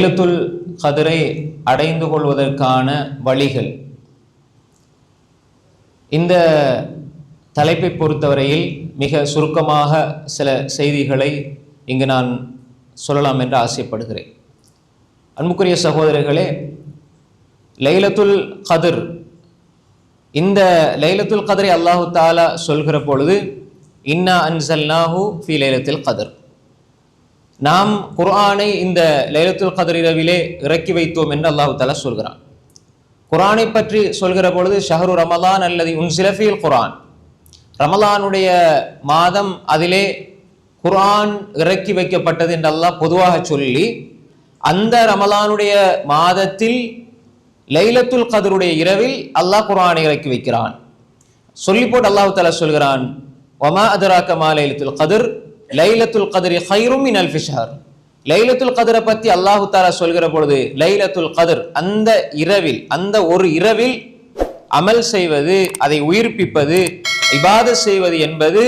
லைலத்துல் கத்ரை அடைந்து கொள்வதற்கான வழிகள். இந்த தலைப்பை பொறுத்தவரையில் மிக சுருக்கமாக சில செய்திகளை இங்கு நான் சொல்லலாம் என்று ஆசைப்படுகிறேன். அன்புக்குரிய சகோதரர்களே, லைலத்துல் கத்ர், இந்த லைலத்துல் கத்ரை அல்லாஹு தாலா சொல்கிற பொழுது இன்னா அன்சல்நாஹு ஃபீ லைலத்துல் கத்ர், நாம் குர்ஆனை இந்த லைலத்துல் கத்ர் இரவிலே இறக்கி வைத்தோம் என்று அல்லாஹு தாலா சொல்கிறான். குர்ஆனை பற்றி சொல்கிற பொழுது ஷஹ்ரு ரமலான் அல்லதி உன்சில ஃபீல் குர்ஆன், ரமலானுடைய மாதம், அதிலே குர்ஆன் இறக்கி வைக்கப்பட்டது என்று அல்லாஹ் பொதுவாக சொல்லி, அந்த ரமலானுடைய மாதத்தில் லைலத்துல் கத்ருடைய இரவில் அல்லாஹ் குர்ஆனை இறக்கி வைக்கிறான். சொல்லி போட்டு அல்லாஹ் தஆலா சொல்கிறான், வமா அதராக மா லைலத்துல் கத்ர் லைலத்துல் கத்ரி கைரும் மின் அல்ஃபி ஷஹர். லைலத்துல் கத்ரை பற்றி அல்லாஹ் தஆலா சொல்கிற பொழுது லைலத்துல் கத்ர், அந்த இரவில், அந்த ஒரு இரவில் அமல் செய்வது, அதை உயிர்ப்பிப்பது, இபாதத் செய்வது என்பது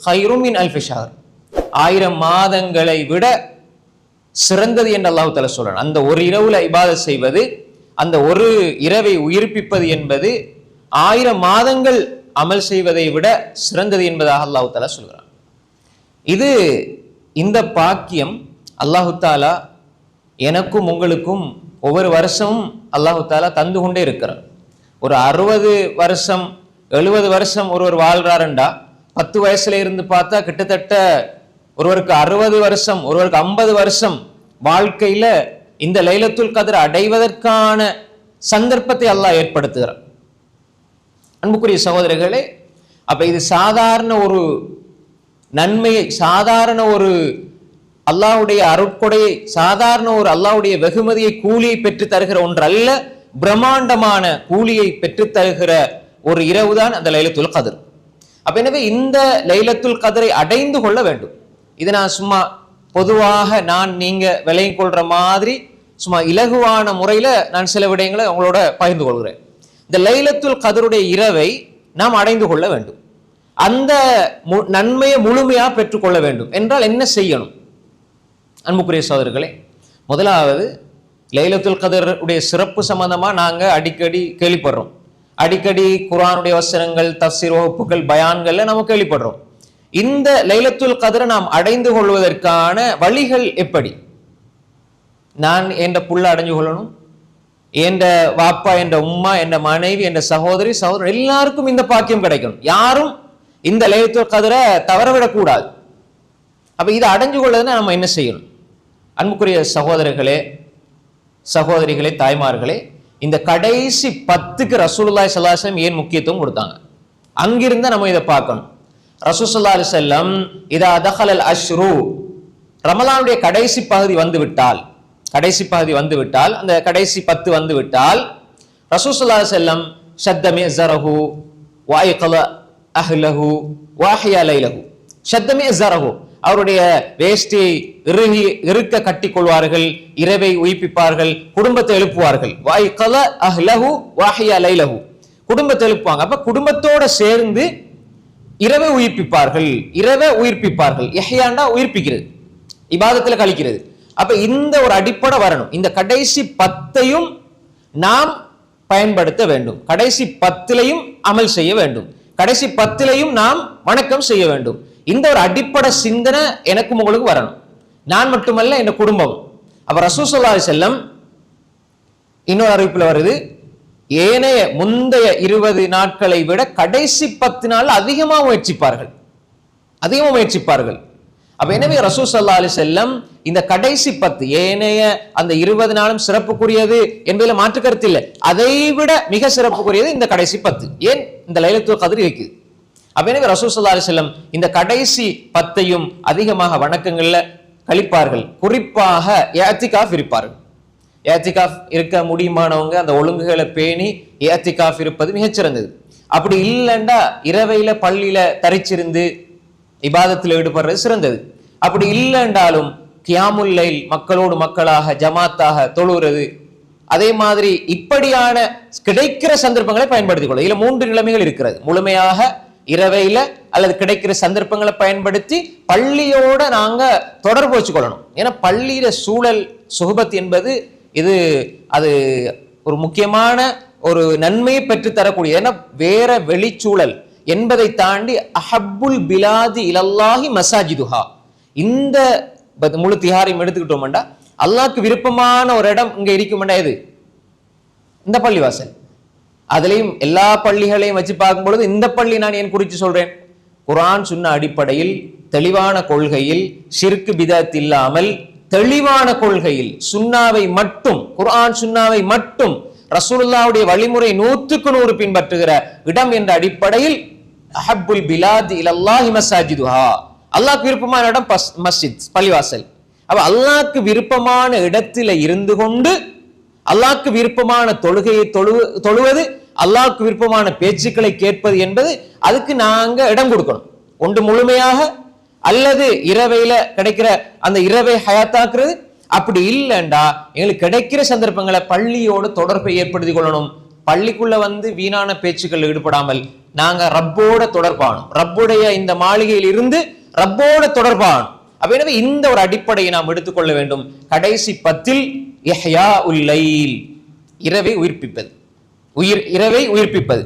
கைரும் மின் அல்ஃபி ஷஹர், 1000 மாதங்களை விட சிறந்தது என்று அல்லாஹ் தஆலா சொல்றான். அந்த ஒரு இரவுல இபாதத் செய்வது, அந்த ஒரு இரவை உயிர்ப்பிப்பது என்பது 1000 மாதங்கள் அமல் செய்வதை விட சிறந்தது என்பதாக அல்லாஹ் தஆலா சொல்கிறான். இது, இந்த பாக்கியம் அல்லாஹு தாலா எனக்கும் உங்களுக்கும் ஒவ்வொரு வருஷமும் அல்லாஹு தாலா தந்து கொண்டே இருக்கிறார். ஒரு 60 வருஷம் 70 வருஷம் ஒருவர் வாழ்றாருண்டா, 10 வயசுல இருந்து பார்த்தா கிட்டத்தட்ட ஒருவருக்கு 60 வருஷம், ஒருவருக்கு 50 வருஷம் வாழ்க்கையில இந்த லைலத்துல் கத்ர் அடைவதற்கான சந்தர்ப்பத்தை அல்லாஹ் ஏற்படுத்துகிறார். அன்புக்குரிய சகோதரர்களே, அப்ப இது சாதாரண ஒரு நன்மையை, சாதாரண ஒரு அல்லாஹ்வுடைய அருட்கொடையை, சாதாரண ஒரு அல்லாஹ்வுடைய வெகுமதியை, கூலியை பெற்று தருகிற ஒன்று அல்ல, பிரம்மாண்டமான கூலியை பெற்று தருகிற ஒரு இரவுதான் அந்த லைலத்துல் கத்ர். அப்ப எனவே இந்த லைலத்துல் கத்ரை அடைந்து கொள்ள வேண்டும். இது நான் சும்மா பொதுவாக நான் நீங்க விளங்கிக் கொள்ற மாதிரி சும்மா இலகுவான முறையில நான் சில விடயங்களை உங்களோட பகிர்ந்து கொள்கிறேன். இந்த லைலத்துல் கத்ருடைய இரவை நாம் அடைந்து கொள்ள வேண்டும், அந்த நன்மையை முழுமையா பெற்றுக்கொள்ள வேண்டும் என்றால் என்ன செய்யணும்? அன்புக்குரிய சகோதரர்களே, முதலாவது லைலத்துல் கத்ர் உடைய சிறப்பு சம்பந்தமா நாங்க அடிக்கடி கேள்விப்படுறோம். அடிக்கடி குர்ஆனுடைய வசனங்கள், தஃசீர் வகுப்புகள், பயான்கள்ல நம்ம கேள்விப்படுறோம். இந்த லைலத்துல் கத்ரை நாம் அடைந்து கொள்வதற்கான வழிகள் எப்படி? நான் என்ற புள்ள அடைஞ்சு கொள்ளணும், என்ற வாப்பா, என்ற உம்மா, என்ற மனைவி, என்ற சகோதரி, சகோதரர் எல்லாருக்கும் இந்த பாக்கியம் கிடைக்கணும். யாரும் இந்த லைலத்துல் கத்ரை தவறவிடக்கூடாது. அப்ப இதை அடைஞ்சு கொள்ளதுன்னா நம்ம என்ன செய்யணும்? அன்புக்குரிய சகோதரர்களே, சகோதரிகளே, தாய்மார்களே, இந்த கடைசி 10க்கு ரசூலுல்லாஹி ஸல்லல்லாஹு அலைஹி வஸல்லம் ஏன் முக்கியத்துவம் கொடுத்தாங்க? அங்கிருந்த நம்ம இதை பார்க்கணும். ரசூல் ஸல்லல்லாஹு அலைஹி வஸல்லம் இதா தஹலல் அஷ்ரு, ரமலானுடைய கடைசி பகுதி வந்து விட்டால், கடைசி பகுதி வந்து விட்டால், அந்த கடைசி 10 வந்து விட்டால், ரசூல் ஸல்லல்லாஹு அலைஹி வஸல்லம் ஷத்த மிஸரஹு வஅய்கல அஹ்லஹு வஅஹ்யா லைலஹு. ஷத்த மிஸரஹு, அவருடைய வேஷ்டியை இறுக்க கட்டிக் கொள்வார்கள், இரவை உயிர்ப்பிப்பார்கள், குடும்பத்தை எழுப்புவார்கள். வஅய்கல அஹ்லஹு வஅஹ்யா லைலஹு, குடும்பத்தை எழுப்புவாங்க. அப்ப குடும்பத்தோட சேர்ந்து இரவை உயிர்ப்பிப்பார்கள், இரவை உயிர்ப்பிப்பார்கள். இஹ்யாண்டா உயிர்ப்பிக்கிறது, இபாதத்துல கழிக்கிறது. அப்ப இந்த ஒரு அடிப்படை வரணும். இந்த கடைசி 10ஐயும் நாம் பயன்படுத்த வேண்டும், கடைசி 10லையும் அமல் செய்ய வேண்டும், கடைசி 10லையும் நாம் வணக்கம் செய்ய வேண்டும். இந்த ஒரு அடிப்படை சிந்தனை எனக்கும் உங்களுக்கு வரணும், நான் மட்டுமல்ல, என் குடும்பம். அப்ப ரசூல் ஸல்லல்லாஹு அலைஹி வஸல்லம் இன்னொரு அறிவிப்புல வருது, ஏனைய முந்தைய 20 நாட்களை விட கடைசி 10 நாள் அதிகமாக முயற்சிப்பார்கள், அதிகமாக முயற்சிப்பார்கள். அப்ப எனவே ரசூல் ஸல்லல்லாஹு அலைஹி வஸல்லம் இந்த கடைசி 10, ஏனைய அந்த 20 நாளும் சிறப்புக்குரியது என்பதில் மாற்று கருத்து இல்லை, அதை விட மிக சிறப்புக்குரியது இந்த கடைசி 10. ஏன்? இந்த லைலத்துல் கத்ர் இருக்குது. அப்ப எனவே ரசூல் ஸல்லல்லாஹு அலைஹி வஸல்லம் இந்த கடைசி 10ஐயும் அதிகமாக வணக்கங்கள்ல கழிப்பார்கள். குறிப்பாக இஅ்திகாஃப் இருப்பார்கள். இஅ்திகாஃப் இருக்க முடியுமானவங்க அந்த ஒழுங்குகளை பேணி இஅ்திகாஃப் இருப்பது மிகச்சிறந்தது. அப்படி இல்லைண்டா இரவையில பள்ளியில தரிச்சிருந்து இபாதத்தில் ஈடுபடுறது சிறந்தது. அப்படி இல்லைன்றாலும் கியாமுல் லைல், மக்களோடு மக்களாக ஜமாத்தாக தொழுகிறது, அதே மாதிரி இப்படியான கிடைக்கிற சந்தர்ப்பங்களை பயன்படுத்திக் கொள்ள. இதுல 3 நிலைமைகள் இருக்கிறது. முழுமையாக இரவையில அல்லது கிடைக்கிற சந்தர்ப்பங்களை பயன்படுத்தி பள்ளியோட நாங்க தொடர்பு வச்சுக்கொள்ளணும். ஏன்னா பள்ளியில சூழல் சுஹபத் என்பது அது ஒரு முக்கியமான ஒரு நன்மையை பெற்று தரக்கூடிய, ஏன்னா வேற வெளிச்சூழல் என்பதை தாண்டி அஹப்புல் பிலாதி இலல்லாஹி மசாஜிதுஹா, இந்த முழு திஹாரையும் எடுத்துக்கிட்டோம்டா அல்லாஹ்க்கு விருப்பமான ஒரு இடம் இங்க இருக்கும்டா எது? இந்த பள்ளிவாசல். அதுலயும் எல்லா பள்ளிகளையும் வச்சு பார்க்கும் பொழுது இந்த பள்ளி நான் ஏன் குறித்து சொல்றேன்? குர்ஆன் சுன்னா அடிப்படையில் தெளிவான கொள்கையில் ஷிர்க் பிதஅத் இல்லாமல் தெளிவான கொள்கையில் சுன்னாவை மட்டும், குர்ஆன் சுன்னாவை மட்டும், ரசூலுல்லாஹ்வுடைய வழிமுறை 100% பின்பற்றுகிற இடம் என்ற அடிப்படையில் அஹப்புல் பிலாத் இலல்லாஹி மசாஜிதுஹா, அல்லாஹ்க்கு விருப்பமான இடம் மஸ்ஜித், பள்ளிவாசல். அப்ப அல்லாஹ்க்கு விருப்பமான இடத்துல இருந்து கொண்டு அல்லாஹ்க்கு விருப்பமான தொழுகையை தொழுவது, அல்லாஹ்க்கு விருப்பமான பேச்சுக்களை கேட்பது என்பது அதுக்கு நாங்க இடம் கொடுக்கணும். ஒன்று முழுமையாக அல்லது இரவையில கிடைக்கிற அந்த இரவை ஹயாத்தாக்குறது. அப்படி இல்லைண்டா எங்களுக்கு கிடைக்கிற சந்தர்ப்பங்களை பள்ளியோடு தொடர்பை ஏற்படுத்திக் கொள்ளணும். பள்ளிக்குள்ள வீணான பேச்சுக்கள் ஈடுபடாமல் நாங்க ரப்போட தொடர்பானோம், ரப்புடைய இந்த மாளிகையில் இருந்து ரப்போட தொடர்பானோம். அப்ப எனவே இந்த ஒரு அடிப்படையை நாம் எடுத்துக்கொள்ள வேண்டும். கடைசி 10 இஹ்யாஉல் லைல், இரவை உயிர்ப்பிப்பது, இரவை உயிர்ப்பிப்பது.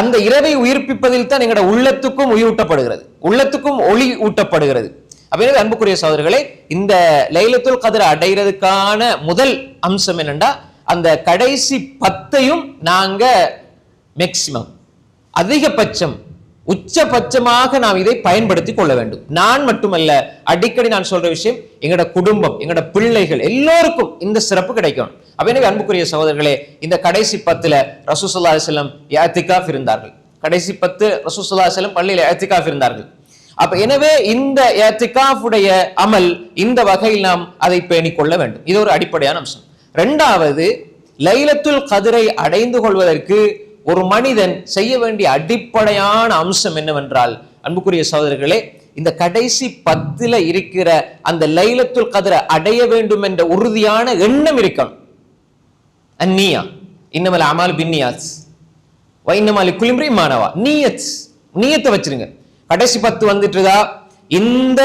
அந்த இரவை உயிர்ப்பிப்பதில் தான் எங்களோட உள்ளத்துக்கும் உயிரூட்டப்படுகிறது, உள்ளத்துக்கும் ஒளி ஊட்டப்படுகிறது. அப்ப எனவே அன்புக்குரிய சகோதரர்களே, இந்த லைலத்துல் கத்ர் அடைகிறதுக்கான முதல் அம்சம் என்னன்னா, அந்த கடைசி 10ஐயும் நாங்க மேக்சிமம், அதிகபட்சம், உச்சபட்சமாக நாம் இதை பயன்படுத்தி கொள்ள வேண்டும். நான் மட்டுமல்ல, அடிக்கடி நான் சொல்ற விஷயம், எங்களோட குடும்பம், எங்களோட பிள்ளைகள் எல்லோருக்கும் இந்த சிறப்பு கிடைக்கும். அப்ப எனவே அன்புக்குரிய சகோதரர்களே, இந்த கடைசி 10ல ரசூல் ஸல்லல்லாஹு அலைஹி வஸல்லம் இஅ்திகாஃப் இருந்தார்கள். கடைசி 10 ரசூல் ஸல்லல்லாஹு அலைஹி வஸல்லம் பள்ளியில இஅ்திகாஃப் இருந்தார்கள். அப்ப எனவே இந்த இஅ்திகாஃபுடைய அமல் இந்த வகையில் நாம் அதை பேணிக் கொள்ள வேண்டும். இது ஒரு அடிப்படையான அம்சம். இரண்டாவது, லைலத்துல் கத்ரை அடைந்து கொள்வதற்கு ஒரு மனிதன் செய்ய வேண்டிய அடிப்படையான அம்சம் என்னவென்றால், அன்புக்குரிய சகோதரர்களே, இந்த கடைசி 10ல இருக்கிற அந்த லைலத்துல் கத்ரை அடைய வேண்டும் என்ற உறுதியான எண்ணம் இருக்கணும். அந்நியா இன்னமல் அமால் பின்னியாத் வ இன்னமா லிக்குல்லி இம்ரிஇன் மா நவா. நியத்தை வச்சிருங்க. கடைசி 10 வந்துட்டுதா, இந்த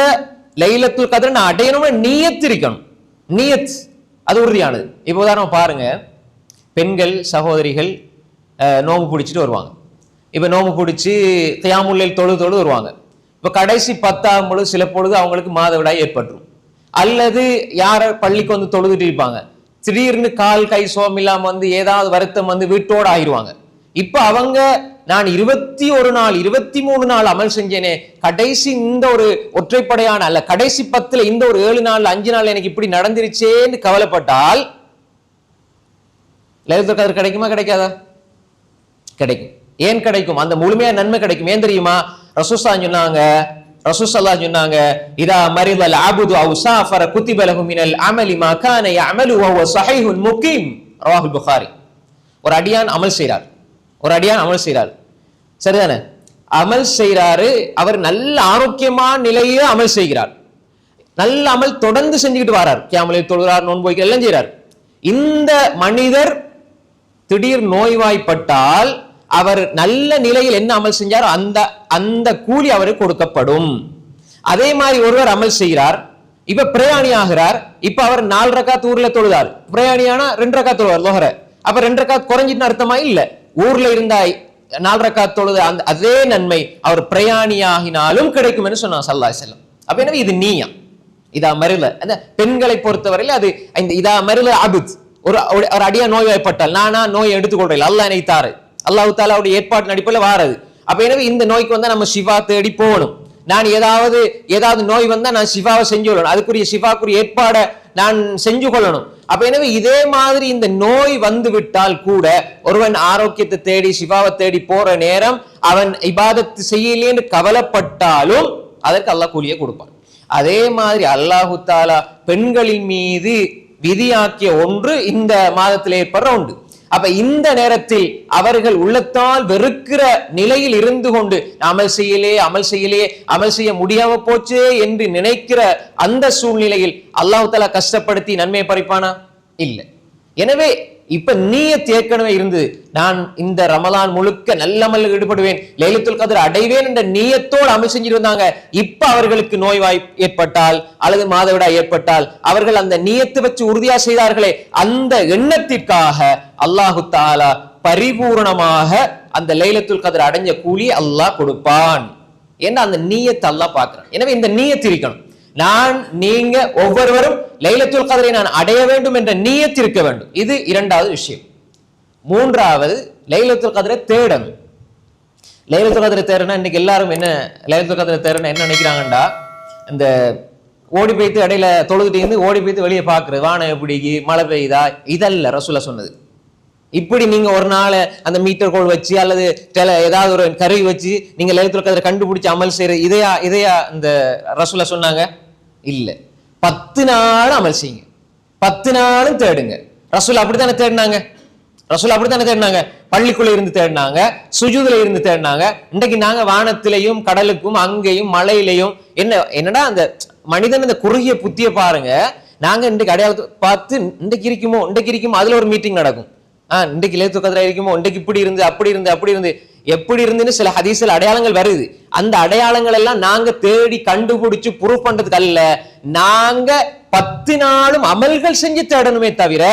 லைலத்துல் கத்ரை நான் அடையணும்னு நியத்து இருக்கணும். நியத் அது உறுதியானது. இப்போ உதாரணம் பாருங்க, பெண்கள் சகோதரிகள் நோம்பு பிடிச்சிட்டு வருவாங்க. இப்போ நோம்பு பிடிச்சி கியாமுல் லைல் தொழுது வருவாங்க. இப்போ கடைசி 10 ஆகும் பொழுது சில பொழுது அவங்களுக்கு மாதவிடாய் ஏற்பட்டுரும். அல்லது யார பள்ளிக்கு தொழுதுட்டு இருப்பாங்க, திடீர்னு கால் கை சோம் இல்லாம ஏதாவது வருத்தம் வீட்டோடு ஆயிடுவாங்க. இப்ப அவங்க நான் 21 நாள் 23 நாள் அமல் செஞ்சேனே, கடைசி இந்த ஒரு ஒற்றைப்படையான அல்ல கடைசி 10ல இந்த ஒரு 7 நாள் 5 நாள் எனக்கு இப்படி நடந்துருச்சேன்னு கவலைப்பட்டால் லைலத்துல் கத்ர் கிடைக்குமா கிடைக்காதா? கிடைக்கும். ஏன் கிடைக்கும்? அந்த முழுமையா நன்மை கிடைக்கும். ஏன் தெரியுமா? ரசூல் ஸல்லல்லாஹு சொன்னாங்க, இதா மரிதல் அப்து அவ் ஸாஃபர குதிப லஹு மினல் அமலி மா கான யஅமலு வ ஹுவ ஸஹீஹுன் முகீம். ரவாஹுல் புகாரி. ஒரு அடியான் அமல் செய்றார், சரிதானே? அமல் செய்றாரு, அவர் நல்ல ஆரோக்கியமான நிலையில அமல் செய்கிறார், நல்ல அமல் தொடர்ந்து செஞ்சுக்கிட்டு வரார், கியாமுல் லைல் தொழுகிறார், நோன்பு வைக்கிறார், எல்லாம் செய்றார். இந்த மனிதர் திடீர் நோய்வாய்ப்பட்டால் அவர் நல்ல நிலையில் என்ன அமல் செஞ்சாரோ அந்த கூலி அவருக்கு கொடுக்கப்படும். அதே மாதிரி ஒருவர் அமல் செய்கிறார், இப்ப பிரயாணி ஆகிறார், இப்ப அவர் 4 ரக்காத் ஊர்ல தொழுதார், பிரயாணியானா 2 ரக்காத் தொழுவார் லோஹர. அப்ப 2 ரக்காத் குறைஞ்சிட்டு அர்த்தமா? இல்ல, ஊர்ல இருந்தா 4 ரக்காத் தொழுது அதே நன்மை அவர் பிரயாணியாகினாலும் கிடைக்கும் என்று சொன்னார் ஸல்லல்லாஹு அலைஹி வஸல்லம். அப்ப எனவே இது நீயா இதா மரில, அந்த பெண்களை பொறுத்தவரையில் அது இந்த இதா மரில அபுத், ஒரு அடியா நோய்வாய்ப்பட்டால் நானா நோயை எடுத்துக்கொள்றேன், அல்லாஹ் என்னை தாரு, அல்லாஹ் தஆலாவுடைய ஏற்பாட்டின் அடிப்படையில் வாரது. அப்ப எனவே இந்த நோய்க்கு நம்ம ஷிஃபா தேடி போகணும். நான் ஏதாவது நோய் வந்தா நான் ஷிஃபாவை செஞ்சு கொள்ளணும், அதுக்குரிய ஷிஃபாக்குரிய ஏற்பாடை நான் செஞ்சு கொள்ளணும். அப்ப எனவே இதே மாதிரி இந்த நோய் வந்து விட்டால் கூட ஒருவன் ஆரோக்கியத்தை தேடி ஷிஃபாவை தேடி போற நேரம் அவன் இபாதத் செய்யலேன்னு கவலைப்பட்டாலும் அதற்கு அல்லாஹ் கூலியை கொடுப்பான். அதே மாதிரி அல்லாஹு தஆலா பெண்களின் மீது விதியாக்கிய ஒன்று இந்த மாதத்தில் ஏற்படுற உண்டு. அப்ப இந்த நேரத்தில் அவர்கள் உள்ளத்தால் வெறுக்கிற நிலையில் இருந்து கொண்டு அமல் செய்ய முடியாம போச்சே என்று நினைக்கிற அந்த சூழ்நிலையில் அல்லாஹ் தஆலா கஷ்டப்படுத்தி நன்மையை பறிப்பானா? இல்லை. எனவே இப்ப நீயத் ஏற்கனவே இருந்தது, நான் இந்த ரமலான் முழுக்க நல்ல அமல்ல ஈடுபடுவேன், லைலத்துல் கத்ர் அடைவேன் என்ற நீயத்தோடு அமல் செஞ்சிருந்தாங்க. இப்ப அவர்களுக்கு நோய்வாய் ஏற்பட்டால் அல்லது மாதவிடாய் ஏற்பட்டால் அவர்கள் அந்த நீயத்தை வச்சு உறுதியா செய்தார்களே, அந்த எண்ணத்திற்காக அல்லாஹு தஆலா பரிபூர்ணமாக அந்த லைலத்துல் கத்ர் அடைஞ்ச கூலி அல்லாஹ் கொடுப்பான். ஏன்னா அந்த நீயத்தை அல்லாஹ் பார்க்கிறான். எனவே இந்த நீயத் இருக்கணும். நீங்க ஒவ்வொருவரும் லைலத்துல் கத்ரை நான் அடைய வேண்டும் என்ற நீயத் இருக்க வேண்டும். இது இரண்டாவது விஷயம். மூன்றாவது, லைலத்துல் கத்ரை தேடணும். லைலத்துல் கத்ரை தேடனா இன்னைக்கு எல்லாரும் என்ன லைலத்துல் கத்ரை தேடனா என்ன நினைக்கிறாங்கண்டா, இந்த ஓடி போய்த்து இடையில தொழுதுட்டு இருந்து ஓடி போய்த்து வெளியே பாக்குறது, வானம் எப்படி மழை பெய்யுதா, இதல்ல ரசூலா சொன்னது. இப்படி நீங்க ஒரு நாள் அந்த மீட்டர் கோல் வச்சு அல்லது ஏதாவது ஒரு கருவி வச்சு நீங்க லைலத்துல் கத்ரை கண்டுபிடிச்சு அமல் செய்யறது, இதையா இந்த ரசூலா சொன்னாங்க? இல்ல. 10 நாள் அமல் செய்யுங்க, 10 நாளும் தேடுங்க. ரசூல் அப்படித்தானே தேடினாங்க. பள்ளிக்குள்ள இருந்து தேடினாங்க, சுஜூதுல இருந்து தேடினாங்க. இன்றைக்கு நாங்க வானத்திலையும் கடலுக்கும் அங்கேயும் மலையிலையும் என்னடா அந்த மனிதன் இந்த குறுகிய புத்திய பாருங்க. நாங்க இன்றைக்கு அடையாளத்தை பார்த்து இன்றைக்கு இருக்குமோ அதுல ஒரு மீட்டிங் நடக்கும். இன்றைக்கு லைலத்துல் கத்ர் இருக்குமோ, இன்றைக்கு இப்படி இருந்து அப்படி இருந்து எப்படி இருந்துன்னு சில ஹதீஸ்ல அடையாளங்கள் வருது. அந்த அடையாளங்கள் எல்லாம் நாங்க தேடி கண்டுபிடிச்சு ப்ரூவ் பண்றதுக்கு அல்ல, நாங்க 10 நாளும் அமல்கள் செஞ்சு தேடணுமே தவிர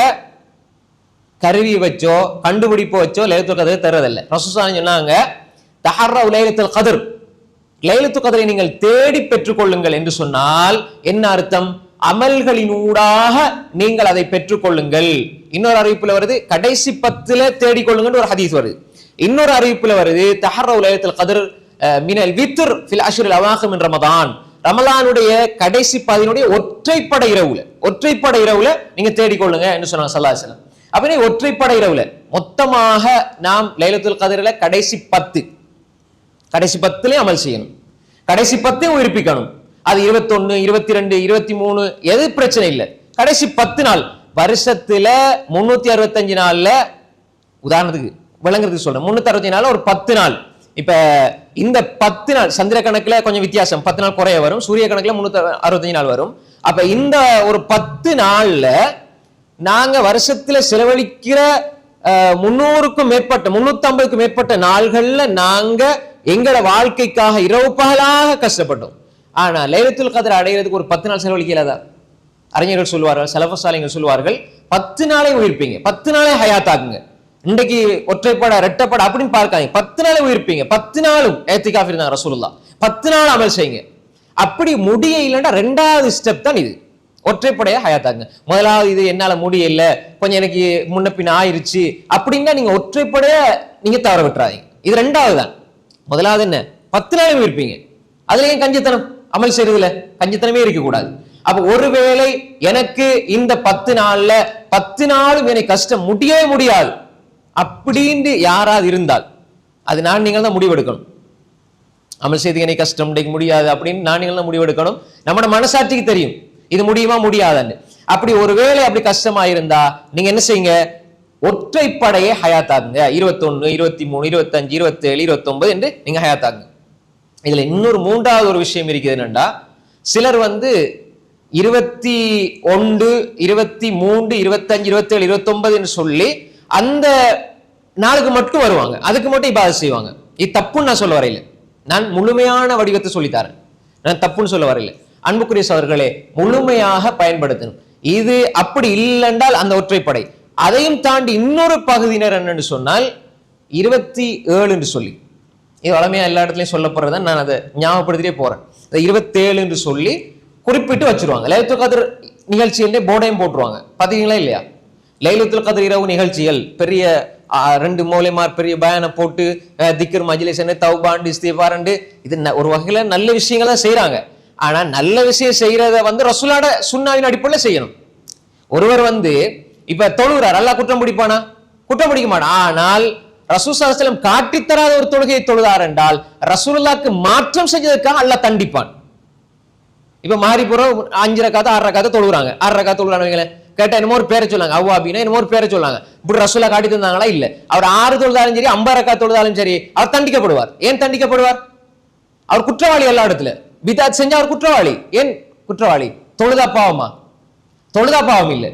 கருவி வச்சோ கண்டுபிடிப்போ வச்சோ லைலத்துல் கத்ரை தர்றதில்லை. ரசூலுல்லாஹி சொன்னாங்க, தஹர்ரவு லைலத்துல் கத்ர், லைலத்துல் கத்ரை நீங்கள் தேடி பெற்றுக் கொள்ளுங்கள் என்று சொன்னால் என்ன அர்த்தம்? அமல்களினூடாக நீங்கள் அதை பெற்றுக் கொள்ளுங்கள். இன்னொரு அறிவிப்புல வருது கடைசி 10ல தேடிக்கொள்ளுங்க ஒரு ஹதீஸ் வருது. இன்னொரு அறிவிப்புல வருது தஹர்ரவு லைலத்துல் கத்ர் மினல் வித்ர் ஃபில் அஷ்ரில் அவாகிர் மின் ரமதான், ரமலானுடைய கடைசி 10 ஒற்றைப்படை இரவுல நீங்க தேடிக்கொள்ளுங்க என்று சொன்னாங்க ஸல்லல்லாஹு அலைஹி வஸல்லம். அப்ப ஒற்றைப்படை இரவுல மொத்தமாக நாம் லைலத்துல் கத்ர்ல கடைசி 10லயும் அமல் செய்யணும், கடைசி 10 உயிர்ப்பிக்கணும். அது 21, 22, 23 எது பிரச்சனை இல்லை. கடைசி 10 நாள் வருஷத்துல 365 நாள்ல, உதாரணத்துக்கு விளங்குறதுக்கு சொல்றேன், 365 நாள் ஒரு 10 நாள். இப்ப இந்த 10 நாள் சந்திர கணக்குல கொஞ்சம் வித்தியாசம், 10 நாள் குறைய வரும், சூரிய கணக்குல 365 நாள் வரும். அப்ப இந்த ஒரு 10 நாள்ல நாங்க வருஷத்துல செலவழிக்கிற 300க்கும் மேற்பட்ட 350க்கும் மேற்பட்ட நாள்கள்ல நாங்க எங்களோட வாழ்க்கைக்காக இரவு பகலாக கஷ்டப்பட்டோம். ஆனா லைலத்துல் கத்ர் அடைகிறதுக்கு ஒரு 10 நாள் செலவழிக்கலாதா? அறிஞர்கள் சொல்லுவார்கள், ஸலஃபு ஸாலிஹீன்கள் சொல்லுவார்கள், 10 நாளை உயிர்ப்பீங்க, 10 நாளை ஹயாத்தாக்குங்க. இன்றைக்கு ஒற்றைப்பட ரெட்டப்பட அப்படின்னு பார்க்காங்க, 10 நாளை உயிர்ப்பீங்க. 10 நாளும் ஏத்திகாஃப் இருந்தாங்க ரசூலுல்லாஹ். 10 நாள் அமல் செய்யுங்க. அப்படி முடிய இல்லைன்னா 2வது ஸ்டெப் தான் இது, ஒற்றைப்படையா ஹயாத்தாக்குங்க. முதலாவது இது என்னால முடியல, கொஞ்சம் எனக்கு முன்ன பின்ன ஆயிருச்சு அப்படின்னா நீங்க ஒற்றைப்படைய நீங்க தவற விட்டுறாதீங்க. இது 2வது தான். முதலாவது என்ன? 10 நாளை உயிர்ப்பீங்க. அதுல ஏன் கஞ்சத்தனம்? அமல் செய்யறதுல கஞ்சத்தனமே இருக்கக்கூடாது. அப்ப ஒருவேளை எனக்கு இந்த 10 நாள்ல 10 நாளும் எனக்கு கஷ்டம் முடியவே முடியாது அப்படின்னு யாராவது இருந்தால் அது நீங்கள் தான் முடிவெடுக்கணும். அமல் செய்து எனக்கு கஷ்டம் முடியாது அப்படின்னு நீங்கள் தான் முடிவெடுக்கணும். நம்மளோட மனசாட்சிக்கு தெரியும் இது முடியுமா முடியாதுன்னு. அப்படி ஒருவேளை அப்படி கஷ்டமா இருந்தா நீங்க என்ன செய்யுங்க? ஒற்றைப்படையை ஹயாத்தாக்குங்க. 21, 23, 25, 27, 29 என்று நீங்க ஹயாத்தாக்குங்க. இதுல இன்னொரு 3வது ஒரு விஷயம் இருக்குது என்னன்னா, சிலர் 21, 23, 25, 27, 29 என்று சொல்லி அந்த நாளுக்கு மட்டும் வருவாங்க, அதுக்கு மட்டும் இபாதத் செய்வாங்க. இது தப்புன்னு நான் சொல்ல வரையில, நான் முழுமையான வடிவத்தை சொல்லித்தாரேன், நான் தப்புன்னு சொல்ல வரையில. அன்புக்குரிய சகோதரர்களே, முழுமையாக பயன்படுத்தணும். இது அப்படி இல்லைன்றால் அந்த ஒற்றைப்படை. அதையும் தாண்டி இன்னொரு பகுதியினர் என்னன்னு சொன்னால் 27 என்று சொல்லி, இது வளமையா எல்லா இடத்துலையும் சொல்லப்படுறத நான் அதை ஞாபகப்படுத்திட்டே போறேன். 27 என்று சொல்லி குறிப்பிட்டு வச்சிருவாங்க. லைலத்துல் கத்ர் நிகழ்ச்சியிலே போர்டையும் போட்டுருவாங்க. பாத்தீங்களா இல்லையா? லைலத்துல் கத்ர் இரவு நிகழ்ச்சிகள் பெரிய 2 மௌலைமார் பெரிய பயானை போட்டு திக்ர் மஜ்லிஸ் தௌபா இஸ்திக்ஃபார் இது ஒரு வகையில நல்ல விஷயங்கள் தான் செய்யறாங்க. ஆனா நல்ல விஷயம் செய்யறத ரசூலோட சுன்னாவின் அடிப்படையில் செய்யணும். ஒருவர் இப்ப தொழுகிறார், அல்லாஹ் குற்றம் பிடிப்பானா? குற்றம் பிடிக்க மாட்டான். ஆனால் ரசூல் ஸல்லல்லாஹு அலைஹி வஸல்லம் காட்டித்தராத ஒரு தொழுகையை தொழுதார் என்றால் ரசூலுல்லாஹ்க்கு மாற்றம் செஞ்சதற்காக அல்லாஹ் தண்டிப்பான். இப்ப மாரிபுரம் 5 ரக்காத்து 6 ரக்காத்து தொழுகிறாங்க, 6 ரக்காத்து தொழுகிறாங்க. கேட்டா என்னமோ ஒரு பேரை சொல்லாங்க, அவ்வாபினா என்னமோ ஒரு பேரை சொல்லாங்க. இப்படி ரசூலா காட்டி தந்தாங்களா? இல்ல. அவர் 6 தொழுதாலும் சரி 50 ரக்காத்து தொழுதாலும் சரி அவர் தண்டிக்கப்படுவார். ஏன் தண்டிக்கப்படுவார்? அவர் குற்றவாளி. எல்லா இடத்துல பிதாத் செஞ்சா அவர் குற்றவாளி. ஏன் குற்றவாளி? தொழுதா பாவமா? தொழுதா பாவம் இல்லை.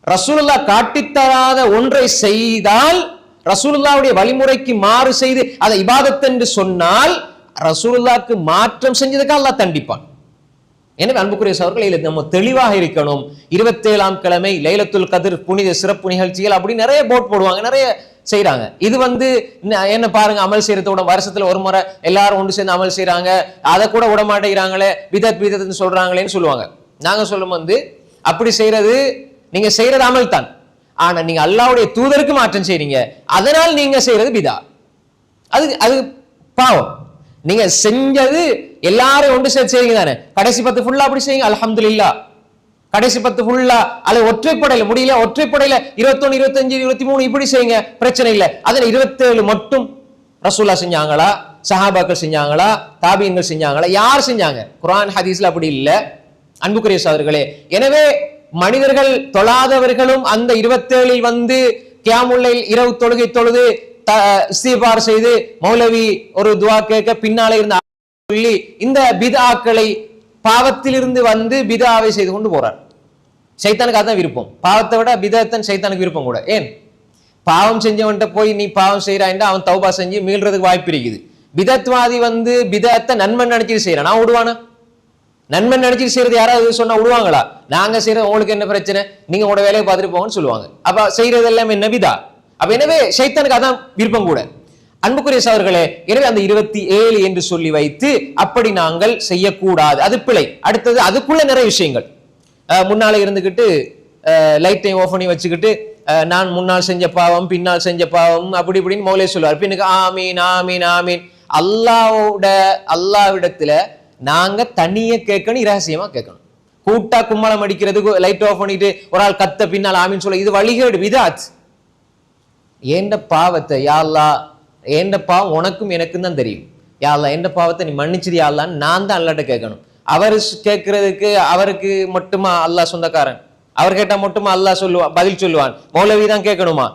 ரசூலுல்லாஹ் காட்டித்தராத ஒன்றை செய்தால், ரசூலுல்லாஹ்வுடைய வழிமுறைக்கு மாறு செய்து அதை இபாதத் என்று சொன்னால், ரசூலுல்லாஹ்க்கு மாற்றம் செஞ்சதுக்கு அல்லாஹ் தண்டிப்பான். எனவே அன்புக்குரிய சகோதரர்களே, நம்ம தெளிவாக இருக்கணும். 27ஆம் கிழமை லைலத்துல் கத்ர் புனித சிறப்பு நிகழ்ச்சிகள் அப்படி நிறைய போட் போடுவாங்க, நிறைய செய்யறாங்க. இது என்ன பாருங்க, அமல் செய்யறதோட வருஷத்துல ஒரு முறை எல்லாரும் ஒன்று சேர்ந்து அமல் செய்யறாங்க, அதை கூட விட மாட்டேங்கிறாங்களே, பிதத் சொல்றாங்களேன்னு சொல்லுவாங்க. நாங்க சொல்லும் அப்படி செய்யறது, நீங்க செய்யறது அமல் தான், ஆனா நீங்க அல்லாஹ்வுடைய தூதருக்கு மாற்றம் செய்றீங்க, அதனால் நீங்க செய்யறது பிதா. அது பாவம். நீங்க செஞ்சது எல்லாரும் ஒன்று சேர்த்து செய்யுங்க தானே. கடைசி 10 ஃபுல்லா அப்படி செய்யுங்க, அல்ஹம்துலில்லாஹ். கடைசி 10 ஃபுல்லா அல்ல ஒற்றைப்படையில முடியல, ஒற்றைப்படையில 21, 25, 23 இப்படி செய்யுங்க, பிரச்சனை இல்லை. அதுல 27 மட்டும் ரசூலா செஞ்சாங்களா, சஹாபாக்கள் செஞ்சாங்களா, தாபீன்கள் செஞ்சாங்களா, யார் செஞ்சாங்க? குர்ஆன் ஹதீஸ்ல அப்படி இல்லை அன்புக்குரிய சகோதரர்களே. எனவே மனிதர்கள் தொழாதவர்களும் அந்த 27 கியாமுல் லைல் இரவு தொழுகை தொழுது இஸ்திக்பார் செய்து மௌலவி ஒரு துஆ கேட்க பின்னாலே இருந்து சொல்லி இந்த பித்ஆக்களை பாவத்திலிருந்து பித்ஆவை செய்து கொண்டு போறார். சைத்தானுக்கு அதான் விருப்பம். பாவத்தை விட பித்அத்தன் சைத்தானுக்கு விருப்பம் கூட. ஏன்? பாவம் செஞ்சவன்ட்ட போய் நீ பாவம் செய்யறான்டா அவன் தௌபா செஞ்சு மீள்றதுக்கு வாய்ப்பு இருக்குது. பிதத்வாதி பிதத்தை நன்மன் நினைச்சிட்டு செய்யறான், நான் விடுவானா? நன்மன் நினைச்சிட்டு செய்யறது யாராவது சொன்னா விடுவாங்களா? நாங்க செய்யறது உங்களுக்கு என்ன பிரச்சனை, நீங்க உங்களோட வேலையை பார்த்துட்டு போங்கன்னு சொல்லுவாங்க. அப்ப செய்யறது எல்லாம் என்ன பிதா. அப்ப எனவே சைத்தானுக்கு அதான் விருப்பம் கூட. அன்புக்குரிய சகோதரர்களே, எனவே அந்த 27 என்று சொல்லி வைத்து அப்படி நாங்கள் செய்யக்கூடாது, அது பிழை. அடுத்தது அதுக்குள்ள நிறைய விஷயங்கள். முன்னால இருந்துகிட்டு லைட்டையும் ஆஃப் பண்ணி வச்சுக்கிட்டு நான் முன்னால் செஞ்ச பாவம் பின்னால் செஞ்ச பாவம் அப்படி இப்படின்னு மௌலே சொல்லுவார். பின்னுக்கு ஆமீன் ஆமீன் ஆமீன். அல்லாஹ்விடத்துல நாங்க தனியே கேட்கணும், இரகசியமா கேட்கணும். கூட்டா கும்மலம் அடிக்கிறதுக்கு லைட் ஆஃப் பண்ணிட்டு ஒரு ஆள் கத்த பின்னால் ஆமீன் சொல்ல, இது வழிகேடு, பிதாத். ஏண்ட பாவத்தை யா அல்லாஹ், ஏண்ட பாவம் உனக்கும் எனக்கும் தான் தெரியும், யா அல்லாஹ் ஏண்ட பாவத்தை நீ மன்னிச்சிரு யா அல்லாஹ்னு நான் தான் அல்லாஹ்ட்ட கேட்கணும். அவர் கேட்கறதுக்கு அவருக்கு மட்டுமா அல்லாஹ் சொந்தக்காரன்? அவர் கேட்டா மட்டுமா அல்லாஹ் சொல்லுவான், பதில் சொல்லுவான்? மௌலவி தான் கேட்கணுமா?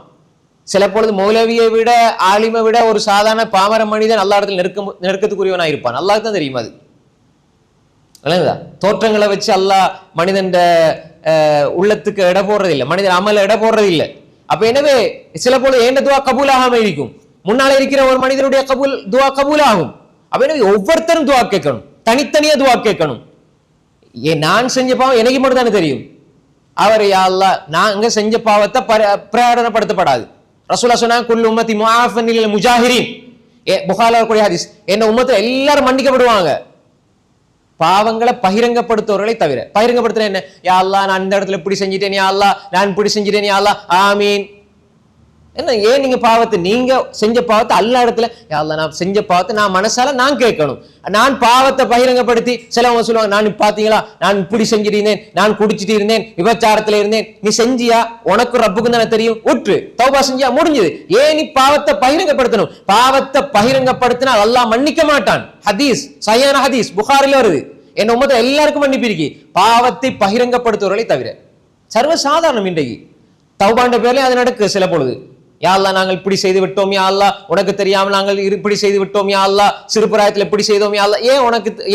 சில பொழுது மௌலவியை விட ஆலிமை விட ஒரு சாதாரண பாமர மனிதன் அல்லாஹ் இடத்துல நெருக்கத்துக்குரியவனா இருப்பான். அல்லாஹ்க்கு தான் தெரியும். அது தோற்றங்களை வச்சு அல்லாஹ் மனிதன் உள்ளத்துக்கு இட போடுறது இல்லை, மனிதன் அமல இட போடுறது இல்லை. அப்ப எனவே சில பொழுது ஏண்ட துவா கபூலாகாம இருக்கும், முன்னால இருக்கிற ஒரு மனிதனுடைய துவா கபூலாகும். அப்ப எனவே ஒவ்வொருத்தரும் துவா கேட்கணும், தனித்தனியா துவா கேட்கணும். நான் செஞ்ச பாவம் எனக்கு மட்டும் தானே தெரியும். அவர் யா அல்லாஹ் நாங்க செஞ்ச பாவத்தை பிரகடனப்படுத்தப்படாது. ரசூலுல்லாஹ் சொன்னாங்க குல்லு உம்மத்தி முஆஃபன் லில் முஜாஹிரீன். புகாரில கூடிய ஹதீஸ், என்ன உம்மத்துல எல்லாரும் மன்னிக்கப்படுவாங்க பாவங்களை பகிரங்கப்படுத்துவர்களை தவிர. பகிரங்கப்படுத்துற என்ன? யா அல்லாஹ் நான் இந்த இடத்துல இப்படி செஞ்சிட்டேன், யா அல்லாஹ் நான் இப்படி செஞ்சிட்டேன், யா அல்லாஹ் ஆமீன். என்ன ஏன் நீங்க பாவத்தை, நீங்க செஞ்ச பாவத்தை அல்லா இடத்துல யா அல்லாஹ் நான் செஞ்ச பாவத்தை நான் மனசால நான் கேட்கணும். நான் பாவத்தை பகிரங்கப்படுத்தி சிலவங்க சொல்லுவாங்க, நான் பாத்தீங்களா நான் இப்படி செஞ்சுட்டு இருந்தேன், நான் குடிச்சிட்டு இருந்தேன், விபச்சாரத்துல இருந்தேன். நீ செஞ்சியா? உனக்கு ரப்புக்கு தானே தெரியும், உற்று தௌபா செஞ்சியா, முடிஞ்சது. ஏன் நீ பாவத்தை பகிரங்கப்படுத்தணும்? பாவத்தை பகிரங்கப்படுத்தினா அல்லாஹ் மன்னிக்க மாட்டான். ஹதீஸ், சஹீஹான ஹதீஸ், புகாரில வருது. என் உம்மத்துல எல்லாருக்கும் மன்னிப்பு இருக்கு, பாவத்தை பகிரங்கப்படுத்துவர்களை தவிர. சர்வசாதாரணம் இன்றைக்கு தௌபாண்ட பேர்ல அது நடக்கு. சில பொழுது யா அல்லாஹ் நாங்கள் இப்படி செய்து விட்டோம், யா அல்லாஹ் உனக்கு தெரியாமல் நாங்கள் இப்படி செய்து விட்டோம், யா அல்லாஹ் சிறுபிராயத்தில் இப்படி செய்தோம், யா அல்லாஹ்.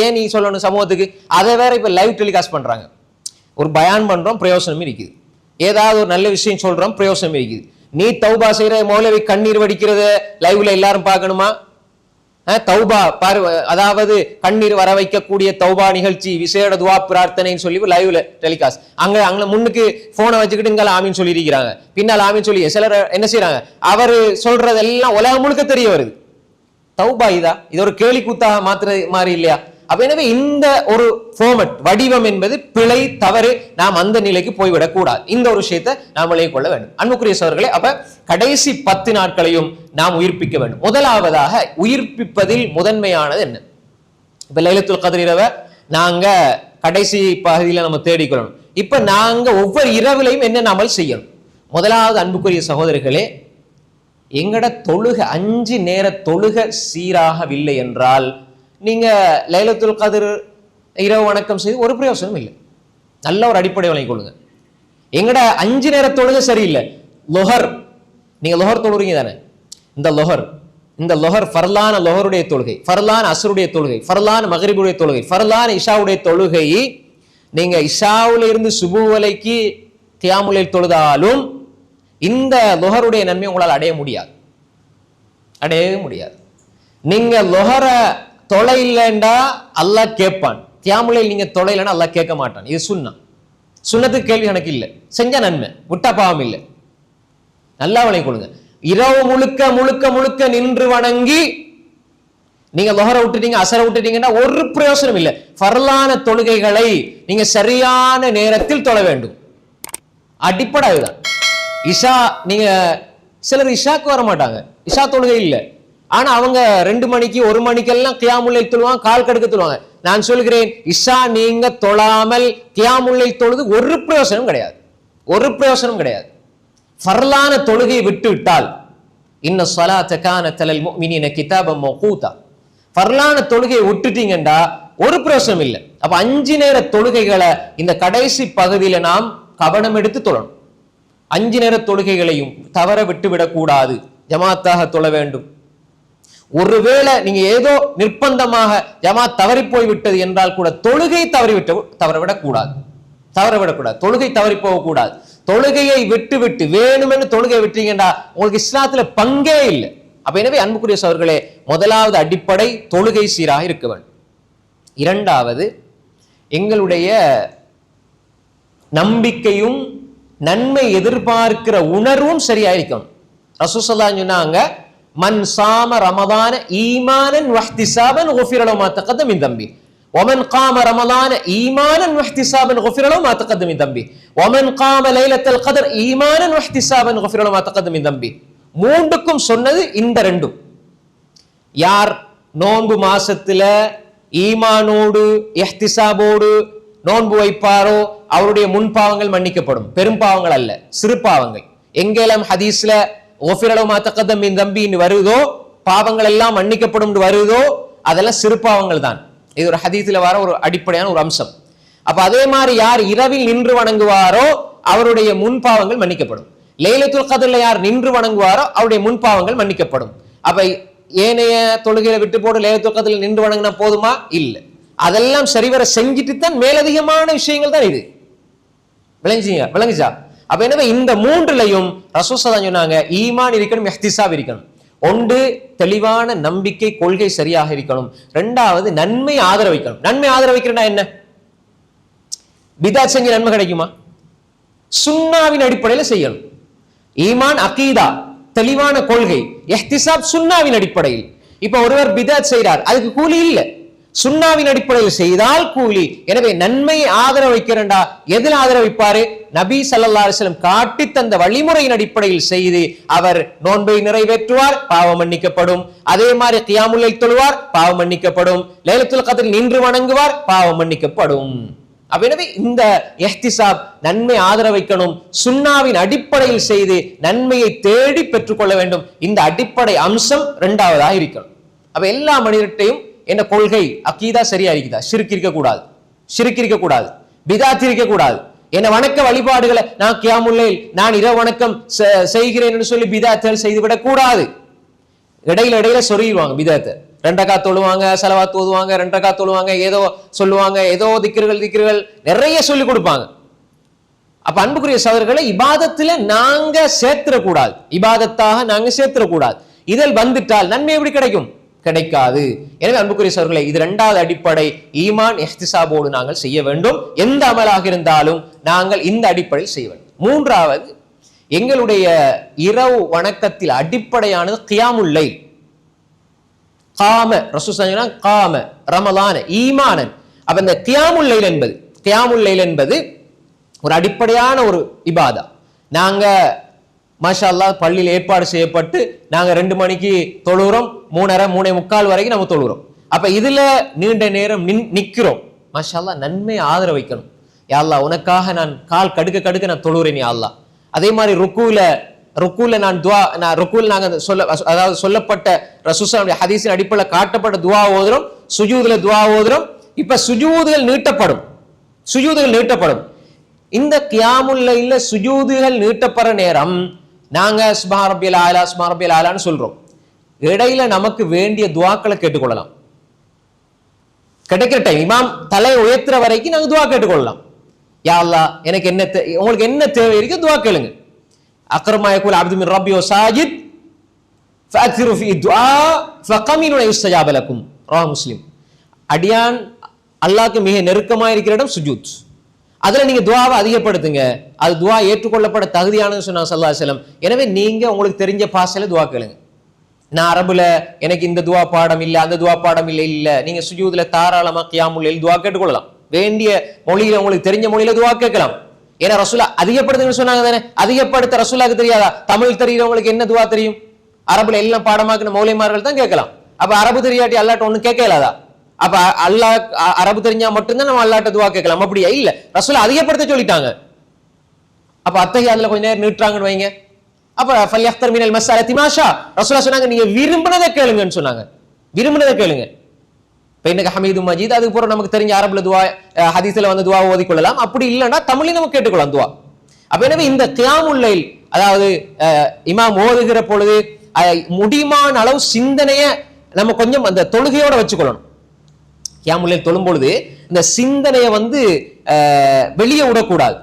ஏன் நீ சொல்லணும் சமூகத்துக்கு? அதை வேற இப்ப லைவ் டெலிகாஸ்ட் பண்றாங்க. ஒரு பயான் பண்றோம், பிரயோசனம் இருக்குது. ஏதாவது ஒரு நல்ல விஷயம் சொல்றோம், பிரயோசனம் இருக்குது. நீ தௌபா செய்யற மௌலவி கண்ணீர் வடிக்கிறத லைவ்ல எல்லாரும் பார்க்கணுமா? தௌபா பாரு, அதாவது கண்ணீர் வர வைக்கக்கூடிய தௌபா நிகழ்ச்சி, விசேட துவா பிரார்த்தனைன்னு சொல்லி லைவ்ல டெலிகாஸ்ட். அங்க முன்னுக்கு போனை வச்சுக்கிட்டு இங்க ஆமீன் சொல்லி இருக்கிறாங்க, பின்னால் ஆமீன் சொல்லி சிலர் என்ன செய்யறாங்க, அவரு சொல்றதெல்லாம் உலகம் முழுக்க தெரிய வருது. தௌபா இது ஒரு கேலி கூத்தாக மாத்திர மாதிரி இல்லையா? அப்ப எனவே இந்த ஒரு ஃபார்மட் வடிவம் என்பது பிழை, தவறு. நாம் அந்த நிலைக்கு போய்விடக் கூடாது. இந்த ஒரு விஷயத்தை நாம் விளங்கிக் கொள்ள வேண்டும் அன்புக்குரிய சகோதரர்களே. அப்ப கடைசி 10 நாட்களையும் நாம் உயிர்ப்பிக்க வேண்டும். முதலாவதாக உயிர்ப்பிப்பதில் முதன்மையானது என்ன? இப்ப லைலத்துல் கத்ர் இரவை நாங்க கடைசி பகுதியில நம்ம தேடிக்கொள்ளணும். இப்ப நாங்க ஒவ்வொரு இரவிலையும் என்ன நாமல் செய்யணும்? முதலாவது அன்புக்குரிய சகோதரர்களே, எங்கட தொழுக 5 நேர தொழுக சீராகவில்லை என்றால் நீங்க லைலத்துல் கத்ர் இரவு வணக்கம் செய்து ஒரு பிரயோசனம் இல்லை. நல்ல ஒரு அடிப்படை வழங்கிக் கொள்ளுங்க. எங்கட 5 நேர தொழுகை சரியில்லை. லொஹர், நீங்க லொஹர் தொழுறீங்க தானே, இந்த லொஹர் ஃபர்லான லொஹருடைய தொழுகை, ஃபர்லான அஸ்ருடைய தொழுகை, ஃபர்லான மக்ரிபுடைய தொழுகை, ஃபர்லான இஷாவுடைய தொழுகை, நீங்க இஷாவுல இருந்து சுபு வரைக்கு கியாமுல்லை தொழுதாலும் இந்த லுஹருடைய நன்மை உங்களால் அடையவே முடியாது. நீங்க லுஹர தொலை இல்லைண்டா அல்லாஹ் கேட்பான். கியாமுல்லை நீங்க தொலை இல்லைன்னா அல்லாஹ் கேட்க மாட்டான். இது சுன்னத்துக்கு கேள்வி கணக்கு இல்லை. செஞ்ச நன்மை, விட்டா பாவம் இல்லை. நல்லா வழங்கி கொடுங்க. இரவு முழுக்க முழுக்க முழுக்க நின்று வணங்கி நீங்க லுஹர விட்டுட்டீங்க, அசர விட்டுட்டீங்கன்னா ஒரு பிரயோசனம் இல்லை. ஃபர்லான தொழுகைகளை நீங்க சரியான நேரத்தில் தொழ வேண்டும். அடிப்படை அதுதான். இஷா நீங்க சிலர் இஷாக்கு வர மாட்டாங்க, இஷா தொழுகை இல்லை. ஆனா அவங்க 2 மணிக்கு 1 மணிக்கெல்லாம் கியாமுல்லை தொழுவாங்க, கால் கடுக்க தொழுவாங்க. நான் சொல்கிறேன், இஷா நீங்க தொழாமல் கியாமுல்லை தொழுது ஒரு பிரயோசனம் கிடையாது. ஃபர்லான தொழுகையை விட்டு விட்டால் இன்ன ஸலாத்த கானத் அலல் முஃமினீன கிதாபம் மௌகூதா, ஃபர்லான தொழுகையை விட்டுட்டீங்கடா ஒரு பிரயோசனம் இல்லை. அப்ப 5 நேர தொழுகைகளை இந்த கடைசி பகுதியில நாம் கவனம் எடுத்து தொழணும். 5 நேர தொழுகைகளையும் தவற விட்டு விடக்கூடாது, ஜமாத்தாக தொழ வேண்டும். ஒருவேளை நீங்க ஏதோ நிர்பந்தமாக ஜமாத் தவறி போய்விட்டது என்றால் கூட தொழுகை தவறவிடக்கூடாது. தொழுகை தவறி போகக்கூடாது. தொழுகையை விட்டு வேணுமென்று தொழுகையை விட்டீங்கன்னா உங்களுக்கு இஸ்லாத்துல பங்கே இல்லை. அப்ப எனவே அன்புக்குரிய சகோதரர்களே, முதலாவது அடிப்படை தொழுகை சீராக இருக்க வேண்டும். இரண்டாவது, எங்களுடைய நம்பிக்கையும் நன்மை எதிர்பார்க்கிற உணர்வும் சரியாயிருக்கணும். ரசூல் ஸல்லல்லாஹு அலைஹி சொன்னாங்க, மன் சாம ரமதான ஈமானன் வஹ்திசாபன் குஃபிர லஹு மா தகத்தம மின் தம்பி வமன் காம ரமதான ஈமானன் வஹ்திசாபன் குஃபிர லஹு மா தகத்தம மின் தம்பி வமன் காம லைலத்துல் கத்ர் ஈமானன் வஹ்திசாபன் குஃபிர லஹு மா தகத்தம மின் தம்பி. மூன்றுக்கும் சொன்னது இந்த ரெண்டும். யார் நோன்பு மாசத்துல ஈமானோடு இஹ்திசாபோடு நோன்பு வைப்பாரோ அவருடைய முன்பாவங்கள் மன்னிக்கப்படும். பெரும் பாவங்கள் அல்ல, சிறு பாவங்கள். எங்கெல்லாம் ஹதீஸ்ல குஃபிர லஹு மா தகத்தம மின் தம்பின்னு வருதோ, பாவங்கள் எல்லாம் மன்னிக்கப்படும் வருதோ, அதெல்லாம் சிறு பாவங்கள் தான். இது ஒரு ஹதீஸ்ல வர ஒரு அடிப்படையான ஒரு அம்சம். அப்ப அதே மாதிரி யார் இரவில் நின்று வணங்குவாரோ அவருடைய முன்பாவங்கள் மன்னிக்கப்படும். லைலத்துல் கத்ர்ல யார் நின்று வணங்குவாரோ அவருடைய முன்பாவங்கள் மன்னிக்கப்படும். அப்ப ஏனைய தொழுகையில விட்டு போட்டு லைலத்துல் கத்ர்ல நின்று வணங்கினா போதுமா? இல்ல, அதெல்லாம் சரிவர செஞ்சுட்டு தான் மேலதிகமான விஷயங்கள் தான் இது. விளங்குச்சா? அப்ப எனவே இந்த மூன்றுலையும் ரசூல் ஸல்லல்லாஹு அலைஹி சொன்னாங்க, ஈமான் இருக்கணும், இஹ்திசாப் இருக்கணும். ஒன்று தெளிவான நம்பிக்கை கொள்கை சரியாக இருக்கணும். இரண்டாவது நன்மை ஆதரவிக்கணும். நன்மை ஆதரவிக்கிறா என்ன? பிதாத் செஞ்ச நன்மை கிடைக்குமா? சுன்னாவின் அடிப்படையில் செய்யணும். ஈமான் அகீதா தெளிவான கொள்கை, இஹ்திசாப் சுன்னாவின் அடிப்படையில். இப்ப ஒருவர் பிதாத் செய்கிறார், அதுக்கு கூலி இல்லை. சுன்னாவின் அடிப்படையில் செய்தால் கூலி. எனவே நன்மை ஆதரவிக்கிறண்டா எதில் ஆதரவிப்பாரு? நபி ஸல்லல்லாஹு அலைஹி வஸல்லம் காட்டி தந்த வழிமுறையின் அடிப்படையில் செய்து அவர் நோன்பை நிறைவேற்றுவார், பாவம் மன்னிக்கப்படும். அதே மாதிரி கியாமுல் லைல் தொழுவார், பாவம் மன்னிக்கப்படும். லைலத்துல் கத்ரில் நின்று வணங்குவார், பாவம் மன்னிக்கப்படும். எனவே இந்த இஹ்திசாப் நன்மை ஆதரவிக்கணும், சுன்னாவின் அடிப்படையில் செய்து நன்மையை தேடி பெற்றுக்கொள்ள வேண்டும். இந்த அடிப்படை அம்சம் இரண்டாவதாக இருக்கணும். அப்ப எல்லா மனிதர்கிட்டையும் என்ன கொள்கை அகீதா சரியா இருக்குதா? ஷிர்க் இருக்க கூடாது, பிதாத் இருக்க கூடாது. என்ன வணக்க வழிபாடுகளை நான் கியாமுல் லைல், நான் இரவு வணக்கம் செய்கிறேன் என்று சொல்லி பிதாத்கள் செய்துவிடக் கூடாது. இடையில சொருகிடுவாங்க பிதாத்தை. 2 ரக்காத் தொழுவாங்க, ஸலவாத் ஓதுவாங்க, 2 ரக்காத் தொழுவாங்க, ஏதோ சொல்லுவாங்க, ஏதோ திக்ர்கள் நிறைய சொல்லி கொடுப்பாங்க. அப்ப அன்புக்குரிய சகோதரர்களை, இபாதத்துல நாங்க சேர்த்திடக்கூடாது, இபாதத்தாக நாங்க சேர்த்திடக்கூடாது. இதில் வந்துட்டால் நன்மை எப்படி கிடைக்கும்? கிடைக்காது. எனவே அன்புக்குரிய சகோதரர்களே, இது இரண்டாவது அடிப்படை. ஈமான் இஹ்திசாபோடு நாங்கள் செய்ய வேண்டும். எந்த அமலாக இருந்தாலும் நாங்கள் இந்த அடிப்படையில் செய்ய வேண்டும். மூன்றாவது, எங்களுடைய இரவு வணக்கத்தில் அடிப்படையானது கியாமுல் லைல். காம ரசூல் ஸல்லல்லாஹு காம ரமலான ஈமானன். அப்ப இந்த கியாமுல் லைல் என்பது ஒரு அடிப்படையான ஒரு இபாதா. நாங்க மாஷா அல்லாஹ் பள்ளியில் ஏற்பாடு செய்யப்பட்டு நாங்க 2 மணிக்கு தொழுகிறோம், 3:30 வரைக்கும் நம்ம தொழுகிறோம். அப்ப இதுல நீண்ட நேரம் நிக்கிறோம். மாஷா அல்லாஹ் நன்மை ஆதரவிக்கணும். யா அல்லாஹ் உனக்காக நான் கால் கடுக்க நான் தொழுகிறேன் யா அல்லாஹ். அதே மாதிரி ருக்கூல நான் ருக்கூல் நாங்க அதாவது சொல்லப்பட்ட ரசூலுல்லாஹி ஹதீஸின் அடிப்படையில் காட்டப்பட்ட துஆ ஓதுறோம், சுஜூதுல துஆ ஓதுறோம். இப்ப சுஜூதுகள் நீட்டப்படும். இந்த கியாமுல் லைல்ல சுஜூதுகள் நீட்டப்படுற நேரம் நாங்க சுப்ஹான ரப்பியல் ஆலான்னு சொல்றோம். இடையில நமக்கு வேண்டிய துஆக்களை கேட்டுக்கொள்ளலாம். கிடைக்கிற டைம் இமாம் தலை உயர்த்துற வரைக்கும் நாங்க துஆ கேட்டுக்கொள்ளலாம். யா அல்லாஹ் எனக்கு என்ன உங்களுக்கு என்ன தேவை இருக்கு துஆ கேளுங்க. அக்ரமா யகுல் அப்து மின் ரப்பி வ சாஜித் ஃபஅக்ஸிரு ஃபீ துஆ ஃபகமினு யுஸ்தஜாப லக்கும். ரவாஹ் முஸ்லிம். அடியான் அல்லாஹ்க்கு மிக நெருக்கமா இருக்கிற இடம் சுஜூத். அதுல நீங்க துஆவை அதிகப்படுத்துங்க, அது துஆ ஏற்றுக்கொள்ளப்பட தகுதியானது சொன்னாங்க ஸல்லல்லாஹு அலைஹி வஸல்லம். எனவே நீங்க உங்களுக்கு தெரிஞ்ச பாஷையில துஆ கேளுங்க. நான் அரபுல எனக்கு இந்த துஆ பாடம் இல்ல, அந்த துஆ பாடம் இல்ல, நீங்க சுஜூதுல தாராளமா கியாமுல் லைல் துஆ கேட்டுக்கொள்ளலாம். வேண்டிய மொழியில உங்களுக்கு தெரிஞ்ச மொழியில துஆ கேட்கலாம். ஏன்னா ரசூலா அதிகப்படுத்துங்கன்னு சொன்னாங்க தானே, அதிகப்படுத்த ரசூலாக்கு தெரியாதா? தமிழ் தெரியுறவங்களுக்கு என்ன துஆ தெரியும்? அரபுல எல்லாம் பாடமாக்குன மௌலைமார்கள் தான் கேட்கலாம். அப்ப அரபு தெரியாட்டி அல்லாட்ட ஒண்ணு கேட்க இயலாதா? அப்ப அல்லாஹ் அரபு தெரிஞ்சா மட்டும்தான் நம்ம அல்லாட்ட துஆ கேட்கலாம். அப்படியா? இல்ல, ரசூலா அதிகப்படுத்த சொல்லிட்டாங்க. அப்ப அத்தஹியாத்துல கொஞ்ச நேரம் நீட்டுறாங்கன்னு வைங்க, அப்ப ஃபல்யஃப்தர் மினல் மஸ்அலத்தி மாஷா, ரசூலா சொன்னாங்க நீங்க விரும்பினதை கேளுங்கன்னு சொன்னாங்க. விரும்பினதை கேளுங்க. இப்ப இன்னைக்கு ஹமீது மஜீத், அதுக்கு பிறகு நமக்கு தெரிஞ்ச அரபுல துஆ, ஹதீஸ்ல வந்து துஆ ஓதிக்கொள்ளலாம். அப்படி இல்லைன்னா தமிழையும் நம்ம கேட்டுக்கொள்ளலாம் துஆ. அப்ப எனவே இந்த கியாமுல் லைல், அதாவது இமாம் ஓதுகிற பொழுது முடியுமான அளவு சிந்தனைய நம்ம கொஞ்சம் அந்த தொழுகையோட வச்சுக்கொள்ளணும். கியாமுல் லைல் தொழும் பொழுது இந்த சிந்தனைய வந்து வெளியே விடக்கூடாது.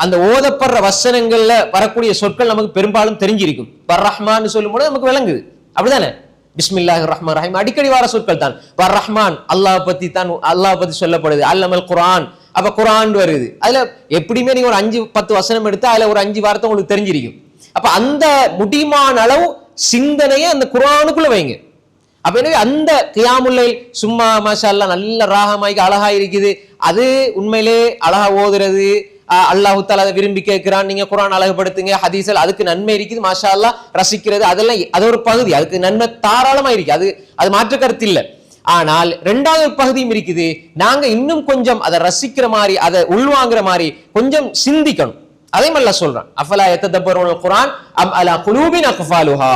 அந்த ஓதப்படுற வசனங்கள்ல வரக்கூடிய சொற்கள் நமக்கு பெரும்பாலும் தெரிஞ்சிருக்கும். வர் ரஹ்மான் சொல்லும் போது நமக்கு விளங்குது, அப்படிதானே? பிஸ்மில்லாஹிர் ரஹ்மான் ரஹீம் அடிக்கடி வர சொற்கள் தான். வர் ரஹ்மான் அல்லாஹ் பத்தி தான், அல்லாஹ் பத்தி சொல்லப்படுது. அல்லமல் குர்ஆன், அப்ப குர்ஆன் வருது. அதுல எப்படியுமே நீங்க ஒரு 5-10 வசனம் எடுத்து அதுல ஒரு 5 வார்த்தை உங்களுக்கு தெரிஞ்சிருக்கும். அப்ப அந்த முடியுமான அளவு சிந்தனையை அந்த குர்ஆனுக்குள்ள வைங்க. அப்ப எனவே அந்த கியாமுல் லைல் சும்மா மாஷா அல்லாஹ் நல்ல ராகமாய்க்கு அழகா இருக்குது, அது உண்மையிலே அழகா ஓதுறது, அல்லாஹு தஆலா அதை விரும்பி கேட்கிறான். நீங்க குர்ஆன் அழகுபடுத்துங்க, ஹதீஸ்ல அதுக்கு நன்மை இருக்குது, மாஷா அல்லாஹ் ரசிக்கிறது, அதெல்லாம் அது ஒரு பகுதி, அதுக்கு நன்மை தாராளமா இருக்கு, அது மாற்று கருத்து இல்லை. ஆனால் இரண்டாவது பகுதியும் இருக்குது. நாங்க இன்னும் கொஞ்சம் அதை ரசிக்கிற மாதிரி, அதை உள்வாங்குற மாதிரி கொஞ்சம் சிந்திக்கணும். அதே மாதிரி சொல்றான், அஃபலா யத்ததப்பருல் குர்ஆன் அம் அலா குலூபின் அக்ஃபாலுஹா,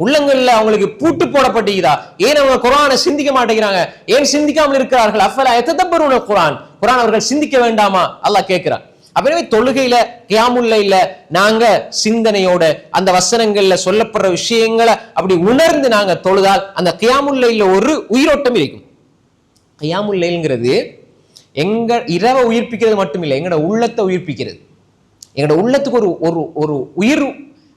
உள்ளங்கள்ல அவங்களுக்கு பூட்டு போடப்பட்டிருக்குதா? ஏன் அவங்க குர்ஆனை சிந்திக்க மாட்டேங்கிறாங்க? ஏன் சிந்திக்காமல் இருக்கிறார்கள்? அஃபலா யத்ததப்பருல் குர்ஆன், குர்ஆன் அவர்கள் சிந்திக்க வேண்டாமா? அல்லாஹ் கேட்கிறான். அப்பவே தொழுகையில கியாமுல் லைல்ல நாங்க சிந்தனையோட அந்த வசனங்கள்ல சொல்லப்படுற விஷயங்களை அப்படி உணர்ந்து நாங்க தொழுதால் அந்த கியாமுல் லைல்ல ஒரு உயிரோட்டம் இருக்கும். கியாமுல் லைல்ங்கிறது எங்க இரவை உயிர்ப்பிக்கிறது மட்டும் இல்லை, எங்களோட உள்ளத்தை உயிர்ப்பிக்கிறது. எங்களோட உள்ளத்துக்கு ஒரு ஒரு உயிர்,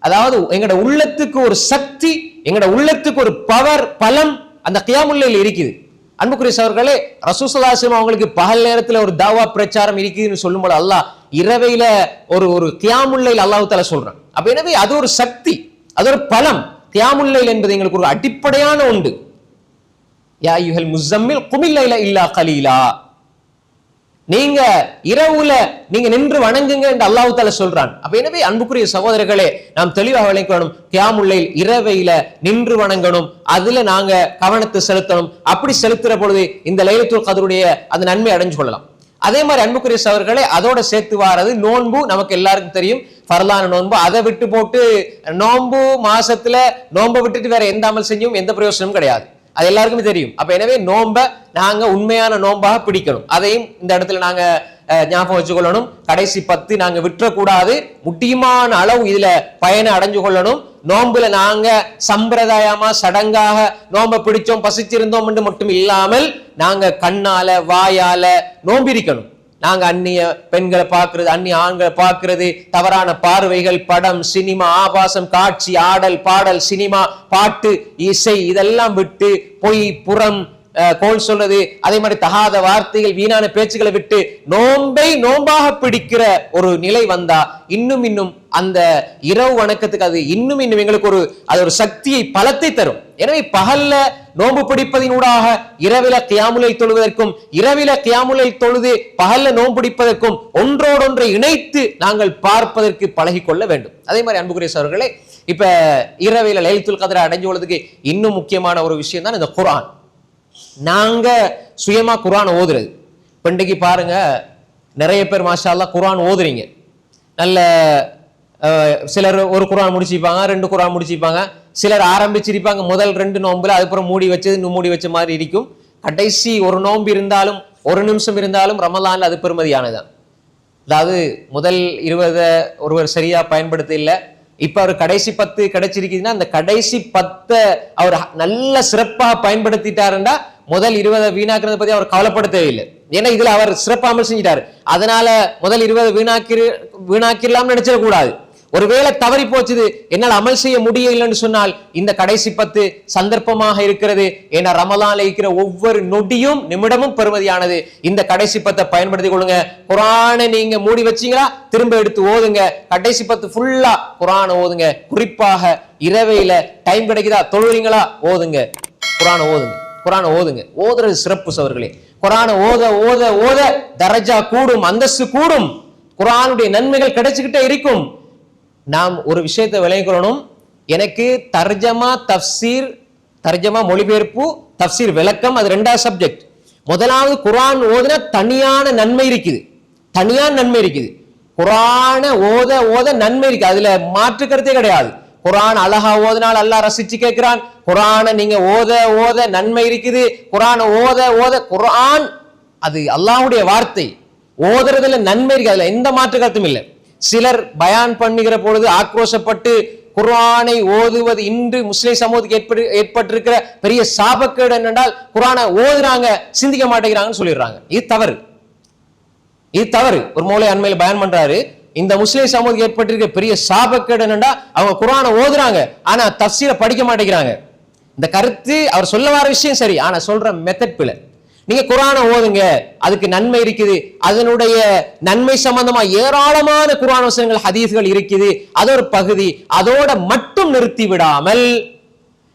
அதாவது எங்களோட உள்ளத்துக்கு ஒரு சக்தி, எங்களோட உள்ளத்துக்கு ஒரு பவர், பலம் அந்த கியாமுல் லைல் இருக்குது. அன்புக்குரிய சகோதரர்களே, ரசூல் ஸல்லல்லாஹு அலைஹி வஸல்லம் அவங்களுக்கு பகல் நேரத்துல ஒரு தாவா பிரச்சாரம் இருக்குதுன்னு சொல்லும்போது அல்லாஹ் இரவையில ஒரு கியாமுல் லைல் அல்லாஹ் தஆலா சொல்றான். அப்ப எனவே அது ஒரு சக்தி, அது ஒரு பலம். கியாமுல் லைல் என்பது எங்களுக்கு ஒரு அடிப்படையான ஒன்று. யா அய்யுஹல் முஸம்மில் குமில் லைல இல்லா கலீலா, நீங்க இரவுல நீங்க நின்று வணங்குங்க என்று அல்லாஹ் தஆலா சொல்றான். அப்ப எனவே அன்புக்குரிய சகோதரர்களே, நாம் தெளிவாக விளங்கணும், கியாமுல் லைல் இரவையில நின்று வணங்கணும், அதுல நாங்க கவனத்தை செலுத்தணும். அப்படி செலுத்துற பொழுது இந்த லைலத்துல் கத்ருடைய அந்த நன்மை அடைஞ்சு கொள்ளலாம். அதே மாதிரி அன்புக்குரிய சகோதரர்களே, அதோட சேர்த்து வாரது நோன்பு. நமக்கு எல்லாருக்கும் தெரியும் ஃபர்லான நோன்பு. அதை விட்டு போட்டு நோன்பு மாசத்துல நோன்பை விட்டுட்டு வேற எந்த அமல் செஞ்சும் எந்த பிரயோசனமும் கிடையாது, அது எல்லாருக்குமே தெரியும். அப்ப எனவே நோன்ப நாங்க உண்மையான நோன்பாக பிடிக்கணும். அதையும் இந்த இடத்துல நாங்க ஞாபகம் வச்சுக்கொள்ளணும். கடைசி 10 நாங்க விட்டுறக்கூடாது. முடியுமான அளவு இதுல பயனை அடைஞ்சு கொள்ளணும். நோன்புல நாங்க சம்பிரதாயமா சடங்காக நோன்பை பிடிச்சோம், பசிச்சிருந்தோம் என்று மட்டும் இல்லாமல் நாங்க கண்ணால வாயால நோம்பிரிக்கணும். நாங்க அந்நிய பெண்களை பார்க்கிறது, அந்நிய ஆண்களை பார்க்கிறது, தவறான பார்வைகள், படம், சினிமா, ஆபாசம், காட்சி, ஆடல், பாடல், சினிமா, பாட்டு, இசை, இதெல்லாம் விட்டு பொய், புறம், கோல் சொல்றது, அதே மாதிரி தகாத வார்த்தைகள், வீணான பேச்சுக்களை விட்டு நோன்பை நோன்பாக பிடிக்கிற ஒரு நிலை வந்தா இன்னும் அந்த இரவு வணக்கத்துக்கு அது இன்னும் எங்களுக்கு அது ஒரு சக்தியை, பலத்தை தரும். எனவே பகல்ல நோன்பு பிடிப்பதினூடாக இரவில கியாமுல் லைல் தொழுவதற்கும், இரவில கியாமுல் லைல் தொழுது பகல்ல நோன்பு பிடிப்பதற்கும் ஒன்றோடொன்றை இணைத்து நாங்கள் பார்ப்பதற்கு பழகி கொள்ள வேண்டும். அதே மாதிரி அன்புக்குரிய சகோதரர்களே, இப்ப இரவில லைலத்துல் கத்ரை அடைஞ்சு கொள்வதற்கு இன்னும் முக்கியமான ஒரு விஷயம் தான் இந்த குர்ஆன். நாங்க சுயமா குர்ஆன் ஓதுறது. பண்டிகை பாருங்க, நிறைய பேர் மாஷா அல்லாஹ் குர்ஆன் ஓதுறீங்க. நல்ல சிலர் ஒரு குர்ஆன் முடிச்சிருப்பாங்க, 2 குர்ஆன் முடிச்சிருப்பாங்க. சிலர் ஆரம்பிச்சிருப்பாங்க முதல் 2 நோன்புல, அதுக்கப்புறம் மூடி வச்சது இன்னும் மூடி வச்ச மாதிரி இருக்கும். கடைசி ஒரு நோன்பு இருந்தாலும் 1 நிமிஷம் இருந்தாலும் ரமலான்ல அது பெருமதியானதான். அதாவது முதல் 20 ஒருவர் சரியா பயன்படுத்த இல்லை, இப்ப அவர் கடைசி 10 கிடைச்சிருக்குதுன்னா அந்த கடைசி 10 அவர் நல்ல சிறப்பாக பயன்படுத்திட்டாருன்னா முதல் 20 வீணாக்குறத பத்தி அவர் கவலைப்பட தேவையில்லை. ஏன்னா இதுல அவர் சிறப்பாமல் செஞ்சிட்டாரு, அதனால முதல் 20 வீணாக்கிடலாம் நினைச்சிடக்கூடாது. ஒருவேளை தவறி போச்சுது, என்னால் அமல் செய்ய முடியலன்னு சொன்னால் இந்த கடைசி 10 சந்தர்ப்பமாக இருக்கிறது. ஏன்னா ரமலான்ல இருக்கிற ஒவ்வொரு நொடியும் நிமிடமும் பெறுமதியானது. இந்த கடைசி 10 பயன்படுத்திக் கொள்ளுங்க. குர்ஆனை நீங்க மூடி வச்சீங்களா திரும்ப எடுத்து ஓதுங்க. கடைசி 10 ஃபுல்லா குர்ஆனை ஓதுங்க. குறிப்பாக இரவையில டைம் கிடைக்குதா, தொழுறீங்களா, ஓதுங்க, குர்ஆனை ஓதுங்க, குர்ஆனை ஓதுங்க. ஓதுறது சிறப்பு சவர்களே. குர்ஆனை ஓத ஓத ஓத தரஜா கூடும், அந்தஸ்து கூடும், குர்ஆனுடைய நன்மைகள் கிடைச்சுக்கிட்டே இருக்கும். நாம் ஒரு விஷயத்தை விளங்கிக்கொள்ளணும். எனக்கு தர்ஜமா தஃப்சீர், தர்ஜமா மொழிபெயர்ப்பு, தஃப்சீர் விளக்கம், அது 2வது சப்ஜெக்ட். முதலாவது குர்ஆன் ஓதுனா தனியான நன்மை இருக்குது, தனியான நன்மை இருக்குது. குர்ஆனை ஓத ஓத நன்மை இருக்கு, அதுல மாற்று கருத்தே கிடையாது. குர்ஆன் அழகா ஓதுனால் அல்லாஹ் ரசிச்சு கேட்கிறான். குர்ஆனை நீங்க ஓத ஓத நன்மை இருக்குது. குர்ஆனை ஓத ஓத குர்ஆன் அது அல்லாஹ்வுடைய வார்த்தை, ஓதுறதுல நன்மை இருக்கு, அதுல எந்த மாற்று கருத்தும் இல்லை. சிலர் பயான் பண்ணுகிற பொழுது ஆக்ரோஷப்பட்டு குர்ஆனை ஓதுவது இன்று முஸ்லிம் சமூகத்துக்கு ஏற்பட்டிருக்கிற பெரிய சாபக்கேடு என்னென்றால் குர்ஆனை ஓதுறாங்க சிந்திக்க மாட்டேங்கிறாங்கன்னு சொல்லிடுறாங்க. இது தவறு, இது தவறு. ஒரு மௌலை அண்மையில் பயான் பண்றாரு, இந்த முஸ்லிம் சமூகத்துக்கு ஏற்பட்டிருக்கிற பெரிய சாபக்கேடு என்னென்றா அவங்க குர்ஆனை ஓதுறாங்க ஆனா தஃப்சீரை படிக்க மாட்டேங்கிறாங்க. இந்த கருத்து அவர் சொல்ல வர விஷயம் சரி, ஆனா சொல்ற மெத்தட் பிழை. நீங்க குர்ஆனை ஓதுங்க, அதுக்கு நன்மை இருக்குது, அதனுடைய நன்மை சம்பந்தமா ஏராளமான குர்ஆன் வசனங்கள் ஹதீஸ்கள் இருக்குது, அது ஒரு பகுதி. அதோட மட்டும் நிறுத்தி விடாமல்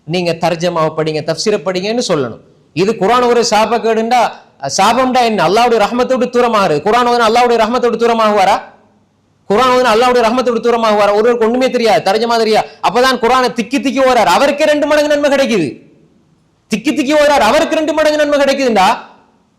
நீங்க தர்ஜமாவை படிங்க, தஃப்சீரை படிங்கன்னு சொல்லணும். இது குர்ஆன் ஒரு சாபக்கேடுண்டா, சாபம்டா என்ன, அல்லாஹ்வுடைய ரஹ்மத்தோடு தூரமாகுது. குர்ஆன் ஓதுனா அல்லாஹ்வுடைய ரஹ்மத்தோடு தூரமாகுவாரா? குர்ஆன் ஓதுனா அல்லாஹ்வுடைய ரஹ்மத்தோடு தூரமாகுவாரா? ஒருவருக்கு ஒண்ணுமே தெரியாது, தர்ஜமா தெரியாது, அப்பதான் குர்ஆனை திக்கி திக்கி ஓதுறாரு, அவருக்கு 2 மடங்கு நன்மை கிடைக்குது. திக்கி திக்கி ஓதுறாரு, அவருக்கு 2 மடங்கு நன்மை கிடைக்குதுண்டா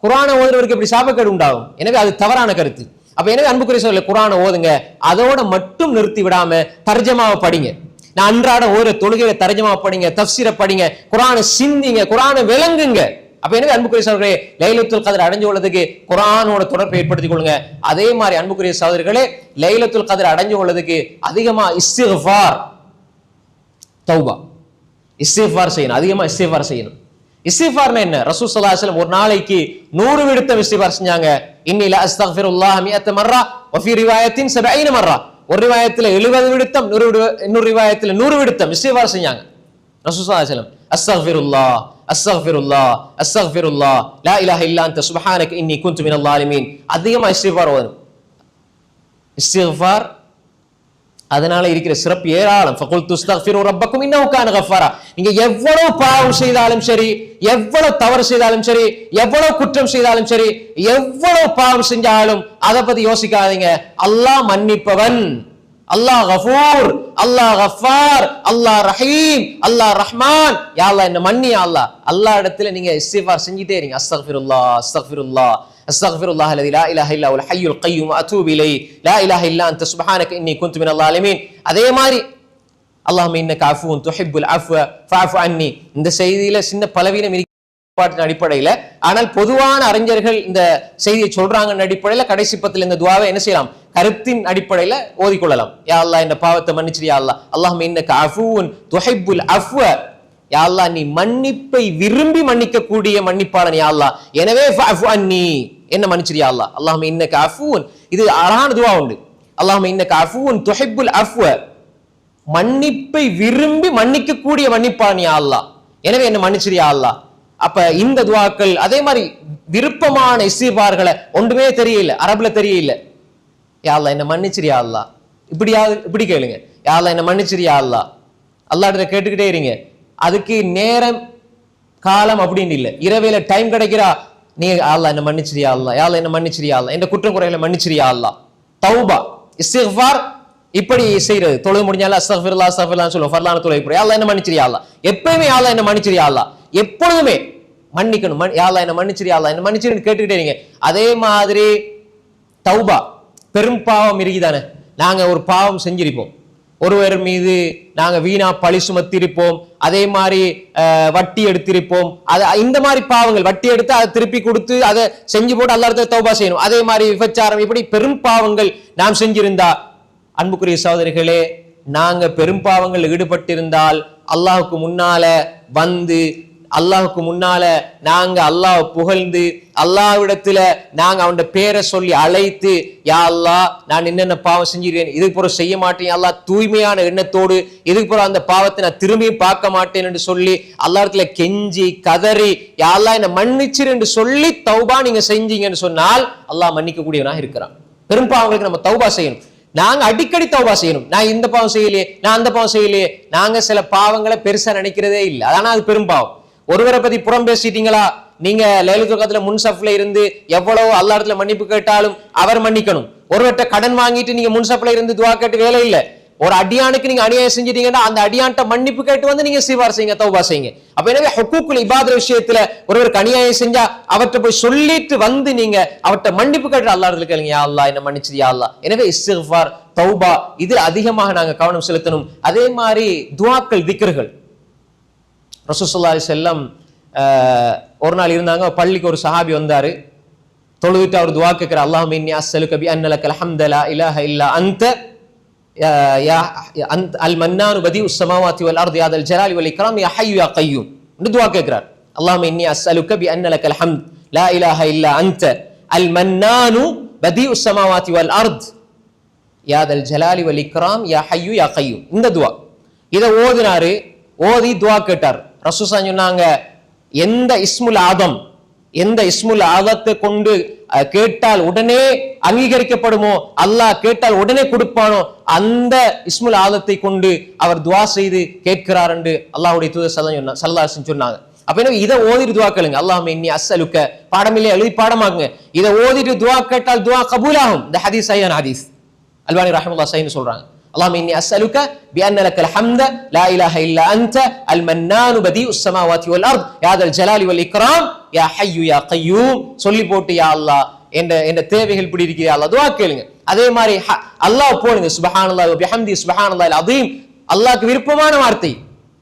குர்ஆனை ஓதுறவருக்கு எப்படி சாபக்கேடு உண்டாகும்? எனவே அது தவறான கருத்து. அப்ப எனவே அன்புக்குரிய சகோதரர்களே, குர்ஆனை ஓதுங்க, அதோட மட்டும் நிறுத்தி விடாம தர்ஜமாவை படிங்க. நான் அன்றாட ஒரு தொழுகையில தர்ஜமாவை படிங்க, தஃப்சீரை படிங்க, குர்ஆனை சிந்திங்க, குர்ஆனை விளங்குங்க. அப்ப எனவே அன்புக்குரிய சகோதரர்களே, லைலத்துல் கத்ர் அடைஞ்சு கொள்றதுக்கு குர்ஆனோட தொடர்பை ஏற்படுத்திக் கொள்ளுங்க. அதே மாதிரி அன்புக்குரிய சகோதரர்களே, லைலத்துல் கத்ர் அடைஞ்சு கொள்றதுக்கு அதிகமா இஸ்திக்ஃபார், தௌபா, இஸ்திக்ஃபார் செய்யணும், அதிகமா இஸ்திக்ஃபார் செய்யணும். இஸ்திக்ஃபார்னா என்ன? ரசூல் ஸல்லல்லாஹு அலைஹி வஸல்லம் ஒரு நாளைக்கு 100 விடுத்தம் இஸ்திக்ஃபார் செஞ்சாங்க. இன்னி லா அஸ்தக்ஃபிருல்லாஹ 100 மர்ரா வ ஃபீ ரிவாயத்தின் 70 மர்ரா. ஒரு ரிவாயத்துல 70 விடுத்தம், இன்னொரு ரிவாயத்துல 100 விடுத்தம் இஸ்திக்ஃபார் செஞ்சாங்க ரசூல் ஸல்லல்லாஹு அலைஹி வஸல்லம். அஸ்தக்ஃபிருல்லாஹ் அஸ்தக்ஃபிருல்லாஹ் அஸ்தக்ஃபிருல்லாஹ் லா இலாஹ இல்லா அன்த சுப்ஹானக இன்னி குன்து மினல் ஸாலிமீன். அதிகமா இஸ்திக்ஃபார் ஓதணும். இஸ்திக்ஃபார் அதனால இருக்கிற சிறப்பு ஏராளம். ஃபகுல்து அஸ்தக்ஃபிரு ரப்பக்கும் இன்னஹு கான கஃபாரா. நீங்க எவ்வளவு பாவம் செய்தாலும் சரி, எவ்வளவு தவறு செய்தாலும் சரி, எவ்வளவு குற்றம் செய்தாலும் சரி, எவ்வளவு பாவம் செஞ்சாலும் அதை பத்தி யோசிக்காதீங்க. அல்லாஹ் மன்னிப்பவன், அல்லாஹ் கஃபூர், அல்லாஹ் கஃபார், அல்லாஹ் ரஹீம், அல்லாஹ் ரஹ்மான். யா அல்லாஹ் என்ன மன்னி, யா அல்லாஹ். அல்லாஹ் இடத்துல நீங்க இஸ்திக்ஃபார் செஞ்சிட்டே இருங்க. அஸ்தக்ஃபிருல்லாஹ் அஸ்தக்ஃபிருல்லாஹ் அஸ்தக்ஃபிருல்லாஹ் அல்லதி லா இலாஹ இல்லா ஹுவல் ஹய்யுல் கய்யூம் அத்தூபு இலைஹி லா இலாஹ இல்லா அன்த சுப்ஹானக இன்னி குன்து மினல் ஸாலிமீன். அதே மாதிரி அல்லாஹும்ம இன்னக அஃபூன் துஹிப்புல் அஃவ ஃபஅஃபு அன்னி. இந்த செய்தியில சின்ன பலவீனம் பாட்டின் அடிப்படையில, ஆனால் பொதுவான அறிஞர்கள் இந்த செய்தியை சொல்றாங்க அடிப்படையில கடைசி 10 இந்த துஆவை என்ன செய்யலாம், கருத்தின் அடிப்படையில ஓதிக்கொள்ளலாம். யா அல்லாஹ் இந்த பாவத்தை மன்னிச்சிரு யா அல்லாஹ். அல்லாஹும்ம இன்னக அஃபூன் துஹிப்புல் அஃவ. யா அல்லாஹ் நீ மன்னிப்பை விரும்பி மன்னிக்க கூடிய மன்னிப்பாளன் யா அல்லாஹ், எனவே ஃபஅஃபு அன்னி என்ன மன்னிச்சிரு யா அல்லாஹ். அல்லாஹும்ம இன்னக அஃபூன், இது அழகான துஆ உண்டு. அல்லாஹும்ம இன்னக அஃபூன் துஹிப்புல் அஃவ, மன்னிப்பை விரும்பி மன்னிக்க கூடிய மன்னிப்பாளன் யா அல்லாஹ், எனவே என்ன மன்னிச்சிரு யா அல்லாஹ். அப்ப இந்த துஆக்கள் அதே மாதிரி விருப்பமான இஸ்திக்ஃபார்களை ஒன்றுமே தெரியல, அரபுல தெரியல. யா அல்லாஹ் என்ன மன்னிச்சிரு யா அல்லாஹ், இப்படி கேளுங்க. யா அல்லாஹ் என்ன மன்னிச்சிரு யா அல்லாஹ். அல்லாஹ்ட்ட கேட்டுக்கிட்டே இருங்க. அதுக்கு நேரம் காலம் அப்படின்னு இல்லை. இரவேல டைம் கிடைக்கிறா, நீ அல்லாஹ் என்ன மன்னிச்சிரு யா அல்லாஹ், யா அல்லாஹ் என்ன மன்னிச்சிரு யா அல்லாஹ், இந்த குற்றம் குறைகளை மன்னிச்சிரு யா அல்லாஹ். தௌபா இஸ்திக்ஃபார் இப்படி செய்யறது. தொழுது முடிஞ்சாலும் அஸ்தக்ஃபிருல்லாஹ் அஸ்தக்ஃபிருல்லாஹ் சொல்லுவோம். ஃபர்லான தொழுகை யா அல்லாஹ் என்ன மன்னிச்சிரு யா அல்லாஹ். எப்பவுமே யா அல்லாஹ் என்ன மன்னிச்சிரு யா அல்லாஹ், எப்பொழுதுமே மன்னிக்கணும். யா அல்லாஹ் என்ன மன்னிச்சிரு யா அல்லாஹ், என்ன மன்னிச்சிருன்னு கேட்டுக்கிட்டே இருங்க. அதே மாதிரி தௌபா, பெரும் பாவம் இருக்குதானே, நாங்க ஒரு பாவம் செஞ்சிருப்போம், ஒருவர் மீது நாங்க வீணா பழி சுமத்திருப்போம், அதே மாதிரி வட்டி எடுத்திருப்போம், இந்த மாதிரி பாவங்கள், வட்டி எடுத்து அதை திருப்பி கொடுத்து அதை செஞ்சு போட்டு அல்லாஹ்விடத்துல தௌபா செய்யணும். அதே மாதிரி விபச்சாரம், இப்படி பெரும் பாவங்கள் நாம் செஞ்சிருந்தா, அன்புக்குரிய சகோதரிகளே, நாங்க பெரும் பாவங்கள் ஈடுபட்டிருந்தால் அல்லாஹுக்கு முன்னால வந்து அல்லாஹுக்கு முன்னால நாங்க அல்லாஹ் புகழ்ந்து அல்லாஹ்விடத்துல நாங்க அவன் பேரை சொல்லி அழைத்து, யா அல்லாஹ் நான் என்னென்ன பாவம் செஞ்சிருக்கேன், இதுக்கு பிறகு செய்ய மாட்டேன் அல்லாஹ், தூய்மையான எண்ணத்தோடு இதுக்கு பிறகு அந்த பாவத்தை நான் திரும்பியும் பார்க்க மாட்டேன் என்று சொல்லி அல்லாஹ்விடத்துல கெஞ்சி கதறி, யா அல்லாஹ் என்ன மன்னிச்சிரு என்று சொல்லி தௌபா நீங்க செஞ்சீங்கன்னு சொன்னால் அல்லாஹ் மன்னிக்க கூடியவனாக இருக்கிறான். பெரும் பாவங்களுக்கு நம்ம தௌபா செய்யணும். நாங்க அடிக்கடி தௌபா செய்யணும். நான் இந்த பாவம் செய்யலையே, நான் அந்த பாவம் செய்யலையே. நாங்க சில பாவங்களை பெருசா நினைக்கிறதே இல்லை, அதான அது பெரும் பாவம். ஒருவரை பத்தி புறம் பேசிட்டீங்களா, நீங்க லைலத்துல் கத்ர்ல முன்சஃப்ல இருந்து எவ்வளவு அல்லாஹ் இடத்துல மன்னிப்பு கேட்டாலும் அவர் மன்னிக்கணும். ஒருவர்கிட்ட கடன் வாங்கிட்டு நீங்க முன்சஃப்ல இருந்து துவா கேட்டு வேலை இல்லை. ஒரு அடியானுக்கு நீங்க அநியாயம் செஞ்சிட்டீங்கன்னா அந்த அடியான்ட்ட மன்னிப்பு கேட்டு வந்து நீங்க இஸ்திக்ஃபார் செய்யுங்க, தௌபா செய்யுங்க. அப்ப எனவே ஹுக்கூக்குல் இபாதத் விஷயத்துல ஒருவருக்கு அநியாயம் செஞ்சா அவர்கிட்ட போய் சொல்லிட்டு வந்து நீங்க அவர்கிட்ட மன்னிப்பு கேட்டு அல்லாஹ் இடத்துல கேளுங்க, யா அல்லாஹ் என்ன மன்னிச்சிரு யா அல்லாஹ். எனவே இஸ்திக்ஃபார் தௌபா இதில் அதிகமாக நாங்க கவனம் செலுத்தணும். அதே மாதிரி துஆக்கள் திக்ர்கள். ரசூல் ஸல்லல்லாஹு அலைஹி வஸல்லம் ஒரு நாள் இருந்தாங்க, பள்ளிக்கு ஒரு சஹாபி வந்தாரு, தொழுவிட்டு அவர் துஆ கேட்கிற, அல்லாஹும்ம இன்னி அஸ்அலுக பி அன்ன லக்கல் ஹம்த லா இலாஹ இல்லா அன்த யா அல் மன்னானு பதிஉஸ் ஸமாவாத்தி வல் அர்தி யா தல் ஜலாலி வல் இக்ராம் யா ஹய்யு யா கய்யூம் என்று துஆ கேட்கிறார். அல்லாஹும்ம இன்னி அஸ்அலுக பி அன்ன லக்கல் ஹம்த் லா இலாஹ இல்லா அன்த அல் மன்னானு பதிஉஸ் ஸமாவாத்தி வல் அர்த் யா தல் ஜலாலி வல் இக்ராம் யா ஹய்யு யா கய்யூம். இந்த துஆ இதை ஓதினாரு. ஓதி துஆ கேட்டார். ரசூல் சொன்னாங்க, எந்த இஸ்முல் ஆதம், எந்த இஸ்முல் ஆதத்தை கொண்டு கேட்டால் உடனே அங்கீகரிக்கப்படுமோ, அல்லாஹ் கேட்டால் உடனே கொடுப்பானோ, அந்த இஸ்முல் ஆதத்தை கொண்டு அவர் துஆ செய்து கேட்கிறார் என்று அல்லாஹ்வுடைய தூதர் ஸல்லல்லாஹு அலைஹி வஸல்லம் சொன்னாங்க. அப்ப என்ன, இதை ஓதிட்டு துஆ கேளுங்க. அல்லாஹும்ம இன்னி அஸ்அலுக, பாடமில்லை எழுதி பாடமாக்குங்க. இதை ஓதிட்டு துஆ கேட்டால் துஆ கபூலாகும். இந்த ஹதீஸ் சஹீஹான ஹதீஸ், அல்பானி ரஹ்மத்துல்லாஹி சஹீஹ்னு சொல்றாங்க. அல்லாஹும்ம இன்னி அஸ்அலுக பி அன்ன லக்கல் ஹம்த லா இலாஹ இல்லா அன்த அல் மன்னானு பதிஉஸ் ஸமாவாத்தி வல் அர்த் யா தல் ஜலாலி வல் இக்ராம் யா ஹய்யு யா கய்யூம் சொல்லி போட்டு, யா அல்லாஹ் என்ற தேவைகள் இப்படி இருக்குது அல்லாஹ், துஆ கேளுங்க. அதே மாதிரி அல்லாஹ் போடுங்க, சுப்ஹானல்லாஹி வ பிஹம்தி சுப்ஹானல்லாஹில் அஸீம். அல்லாஹ்க்கு விருப்பமான வார்த்தை,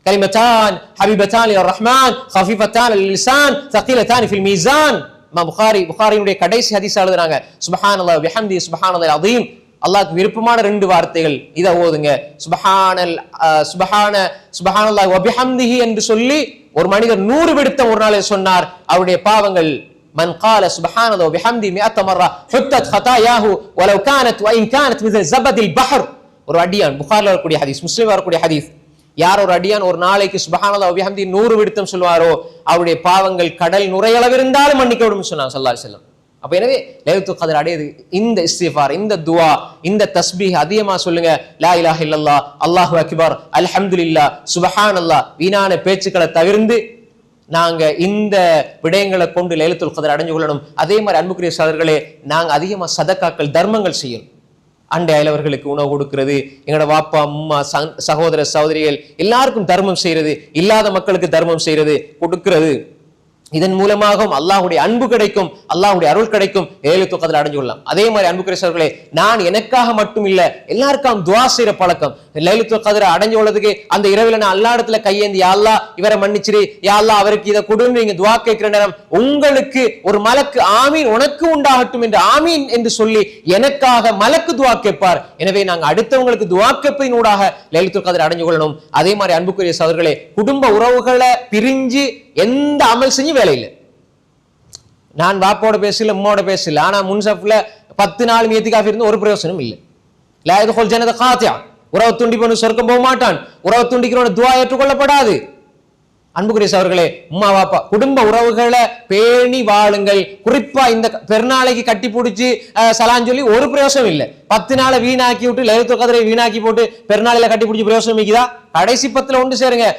கலிமத்தான் ஹபீபத்தான் லிர் ரஹ்மான் கஃபீஃபத்தான் லில் லிசான் தகீலத்தான் ஃபில் மீசான். புகாரியுடைய கடைசி ஹதீஸ் எழுதுறாங்க, சுப்ஹானல்லாஹி வ பிஹம்தி சுப்ஹானல்லாஹில் அஸீம். அல்லாஹ்க்கு விருப்பமான ரெண்டு வார்த்தைகள், இதை ஓதுங்க. சுப்ஹானல்லாஹி வ பிஹம்திஹி என்று சொல்லி ஒரு மனிதர் 100 விடுத்தம் ஒரு நாளே சொன்னார், அவருடைய பாவங்கள், மன் கால சுப்ஹானல்லாஹி வ பிஹம்தி 100 மர்ரா ஹுத்தத் ஹதாயாஹு வலவ் கானத் வ இன் கானத் மிஸ்ல ஜபதில் பஹர். ஒரு அடியான், புகாரில் வரக்கூடிய ஹதீஸ், முஸ்லிம் வரக்கூடிய ஹதீஸ், யார் ஒரு அடியான் ஒரு நாளைக்கு சுப்ஹானல்லாஹி வ பிஹம்தி 100 விடுத்தம் சொல்வாரோ அவருடைய பாவங்கள் கடல் நுரையளவு இருந்தாலும் மன்னிக்கப்படும் சொன்னாங்க ஸல்லல்லாஹு அலைஹி வஸல்லம். அப்ப எனவே லைலத்துல் கத்ர் அடையது இந்த இஸ்திக்ஃபார், இந்த துஆ, இந்த தஸ்பீஹ் அதிகமா சொல்லுங்க. லா இலாஹ இல்லல்லாஹ், அல்லாஹு அக்பர், அல்ஹம்துலில்லாஹ், சுப்ஹானல்லாஹ், வீணான பேச்சுக்களை தவிர்த்து நாங்க இந்த விடயங்களை கொண்டு லைலத்துல் கத்ர் அடைஞ்சு கொள்ளணும். அதே மாதிரி அன்புக்குரிய சகோதரர்களே, நாங்க அதிகமா சதக்காக்கள் தர்மங்கள் செய்யணும். அண்டை அயலவர்களுக்கு உணவு கொடுக்கிறது, எங்களோட வாப்பா அம்மா சகோதர சகோதரிகள் எல்லாருக்கும் தர்மம் செய்யறது, இல்லாத மக்களுக்கு தர்மம் செய்யறது, கொடுக்கிறது. இதன் மூலமாகவும் அல்லாஹ்வுடைய அன்பு கிடைக்கும், அல்லாஹ்வுடைய அருள் கிடைக்கும், லைலத்துல் கத்ர் அடைஞ்சு கொள்ளலாம். அதே மாதிரி அன்புக்குரிய சகோதரர்களே, நான் எனக்காக மட்டும் இல்ல, எல்லாருக்கும் துஆ செய்யற பழக்கம். லைலத்துல் கத்ர் அடைஞ்சு கொள்ளதுக்கு அந்த இரவுல நான் அல்லாஹ் இடத்துல கையேந்தி, யா அல்லாஹ் இவரை மன்னிச்சிரு, யா அல்லாஹ் அவருக்கு இதை கொடுன்னு நீங்க துஆ கேட்கிற நேரம், உங்களுக்கு ஒரு மலக்கு ஆமீன் உனக்கு உண்டாகட்டும் என்று ஆமீன் என்று சொல்லி எனக்காக மலக்கு துஆ கேட்பார். எனவே நாங்க அடுத்தவங்களுக்கு துஆ கேட்பதின் ஊடாக லைலத்துல் கத்ர் அடைஞ்சு கொள்ளணும். அதே மாதிரி அன்புக்குரிய சகோதரர்களே, குடும்ப உறவுகளை பிரிஞ்சு எந்த அமல் செஞ்சு வேலை இல்லை. நான் வாப்போட பேசல, உம்மாவோட பேசல, ஆனா முன்சப்ல 10 நாள் இத்திகாஃப் இருந்து ஒரு பிரயோசனம் இல்லை. லா யதுல் ஜன்னத காத்தியா, உறவு துண்டிப்பவன் சொர்க்கம் போக மாட்டான், உறவு துண்டிக்கிறவன் துஆ ஏற்றுக்கொள்ளப்படாது. அன்புக்குரிய சகோதரர்களே, உம்மா வாப்பா குடும்ப உறவுகளை பேணி வாழுங்கள். குறிப்பா இந்த பெருநாளைக்கு கட்டி பிடிச்சி சலான் சொல்லி ஒரு பிரயோசனம் இல்லை. 10 நாளை வீணாக்கி விட்டு லைலத்துல் கத்ரை வீணாக்கி போட்டு பெருநாளையில கட்டி பிடிச்சி பிரயோசனம் இருக்குதா? கடைசி 10ல ஒன்று சேருங்க.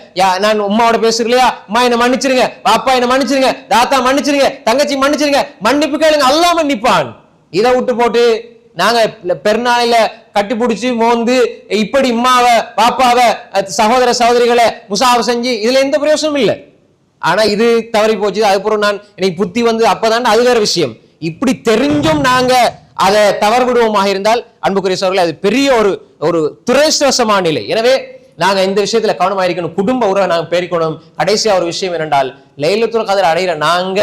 நான் உம்மாவோட பேசுறலையா, அம்மா என்ன மன்னிச்சிருங்க, பாப்பா என்ன மன்னிச்சிருங்க, தாத்தா மன்னிச்சிருங்க, தங்கச்சி மன்னிச்சிருங்க, மன்னிப்பு கேளுங்க, அல்லாஹ் மன்னிப்பான். இதை விட்டு போட்டு நாங்க பெருநாளையில கட்டி பிடிச்சி மோந்து இப்படி இம்மாவை பாப்பாவை சகோதர சகோதரிகளை முசாஃபா செஞ்சு இதுல எந்த பிரயோசனமும் இல்லை. ஆனா இது தவறி போச்சு. அதுக்கப்புறம் நான் எனக்கு புத்தி வந்து அப்பதான் அது வேற விஷயம். இப்படி தெரிஞ்சும் நாங்க அதை தவறு விடுவோமாக இருந்தால் அன்புக்குரிய சகோதரர்களே, அது பெரிய ஒரு துரதிர்ஷ்டவசமான நிலை. எனவே நாங்க இந்த விஷயத்துல கவனமா இருக்கணும். குடும்ப உறவை நாங்க பேரிக்கணும். கடைசியா ஒரு விஷயம் என்னென்றால், லைலத்துல் கத்ர் அடைகிற நாங்க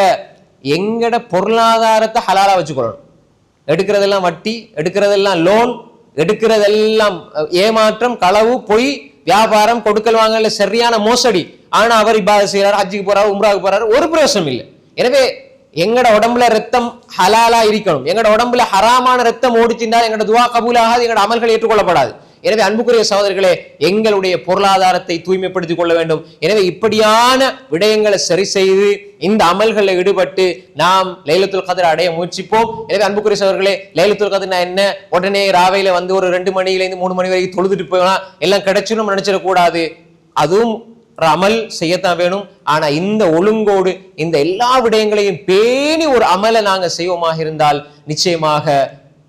எங்கட பொருளாதாரத்தை ஹலாலா வச்சுக்கொள்ளணும். எடுக்கிறதெல்லாம் வட்டி, எடுக்கிறதெல்லாம் லோன், எடுக்கிறதெல்லாம் ஏமாற்றம், களவு, பொய், வியாபாரம், கொடுக்கல் வாங்கல சரியான மோசடி. ஆனா அவர் இபாதத் செய்யறாரு, ஹஜ்ஜுக்கு போறாரு, உம்ராவுக்கு போறாரு, ஒரு பிரயோசனம் இல்லை. எனவே எங்கட உடம்புல ரத்தம் ஹலாலா இருக்கணும். எங்கட உடம்புல ஹராமான ரத்தம் ஓடிச்சிருந்தா எங்கட துவா கபூலாகாது, எங்கட அமல்கள் ஏற்றுக்கொள்ளப்படாது. எனவே அன்புக்குரிய சகோதரர்களே, எங்களுடைய பொருளாதாரத்தை தூய்மைப்படுத்திக் கொள்ள வேண்டும். எனவே இப்படியான விடயங்களை சரி செய்து இந்த அமல்களில் ஈடுபட்டு நாம் லைலத்துல் கத்ர் அடைய முயற்சிப்போம். எனவே அன்புக்குரிய சகோதரர்களே, லைலத்துல் கத்ர் என்ன உடனே ராவையில வந்து ஒரு 2 மணியிலிருந்து 3 மணி வரைக்கும் தொழுதுட்டு போகலாம், எல்லாம் கிடைச்சிடும் நினைச்சிடக்கூடாது. அதுவும் அமல் செய்யத்தான் வேணும். ஆனா இந்த ஒழுங்கோடு இந்த எல்லா விடயங்களையும் பேணி ஒரு அமலை நாங்க செய்வோமாக இருந்தால் நிச்சயமாக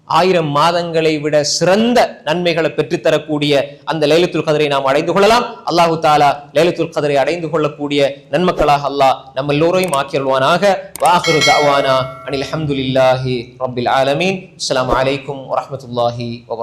1000 மாதங்களை விட சிறந்த நன்மைகளை பெற்றுத்தரக்கூடிய அந்த லைலத்துல் கத்ரை நாம் அடைந்து கொள்ளலாம். அல்லாஹு தாலா லைலத்துல் கத்ரை அடைந்து கொள்ளக்கூடிய நன்மக்களாக அல்லாஹ் நம்ம எல்லோரையும் ஆக்கியல்வானாக. வாஹிரு தஅவானா அனில் ஹம்துலில்லாஹி ரப்பில் ஆலமீன். அஸ்ஸலாமு அலைக்கும் வரஹ்மத்துல்லாஹி வபரகாத்துஹு.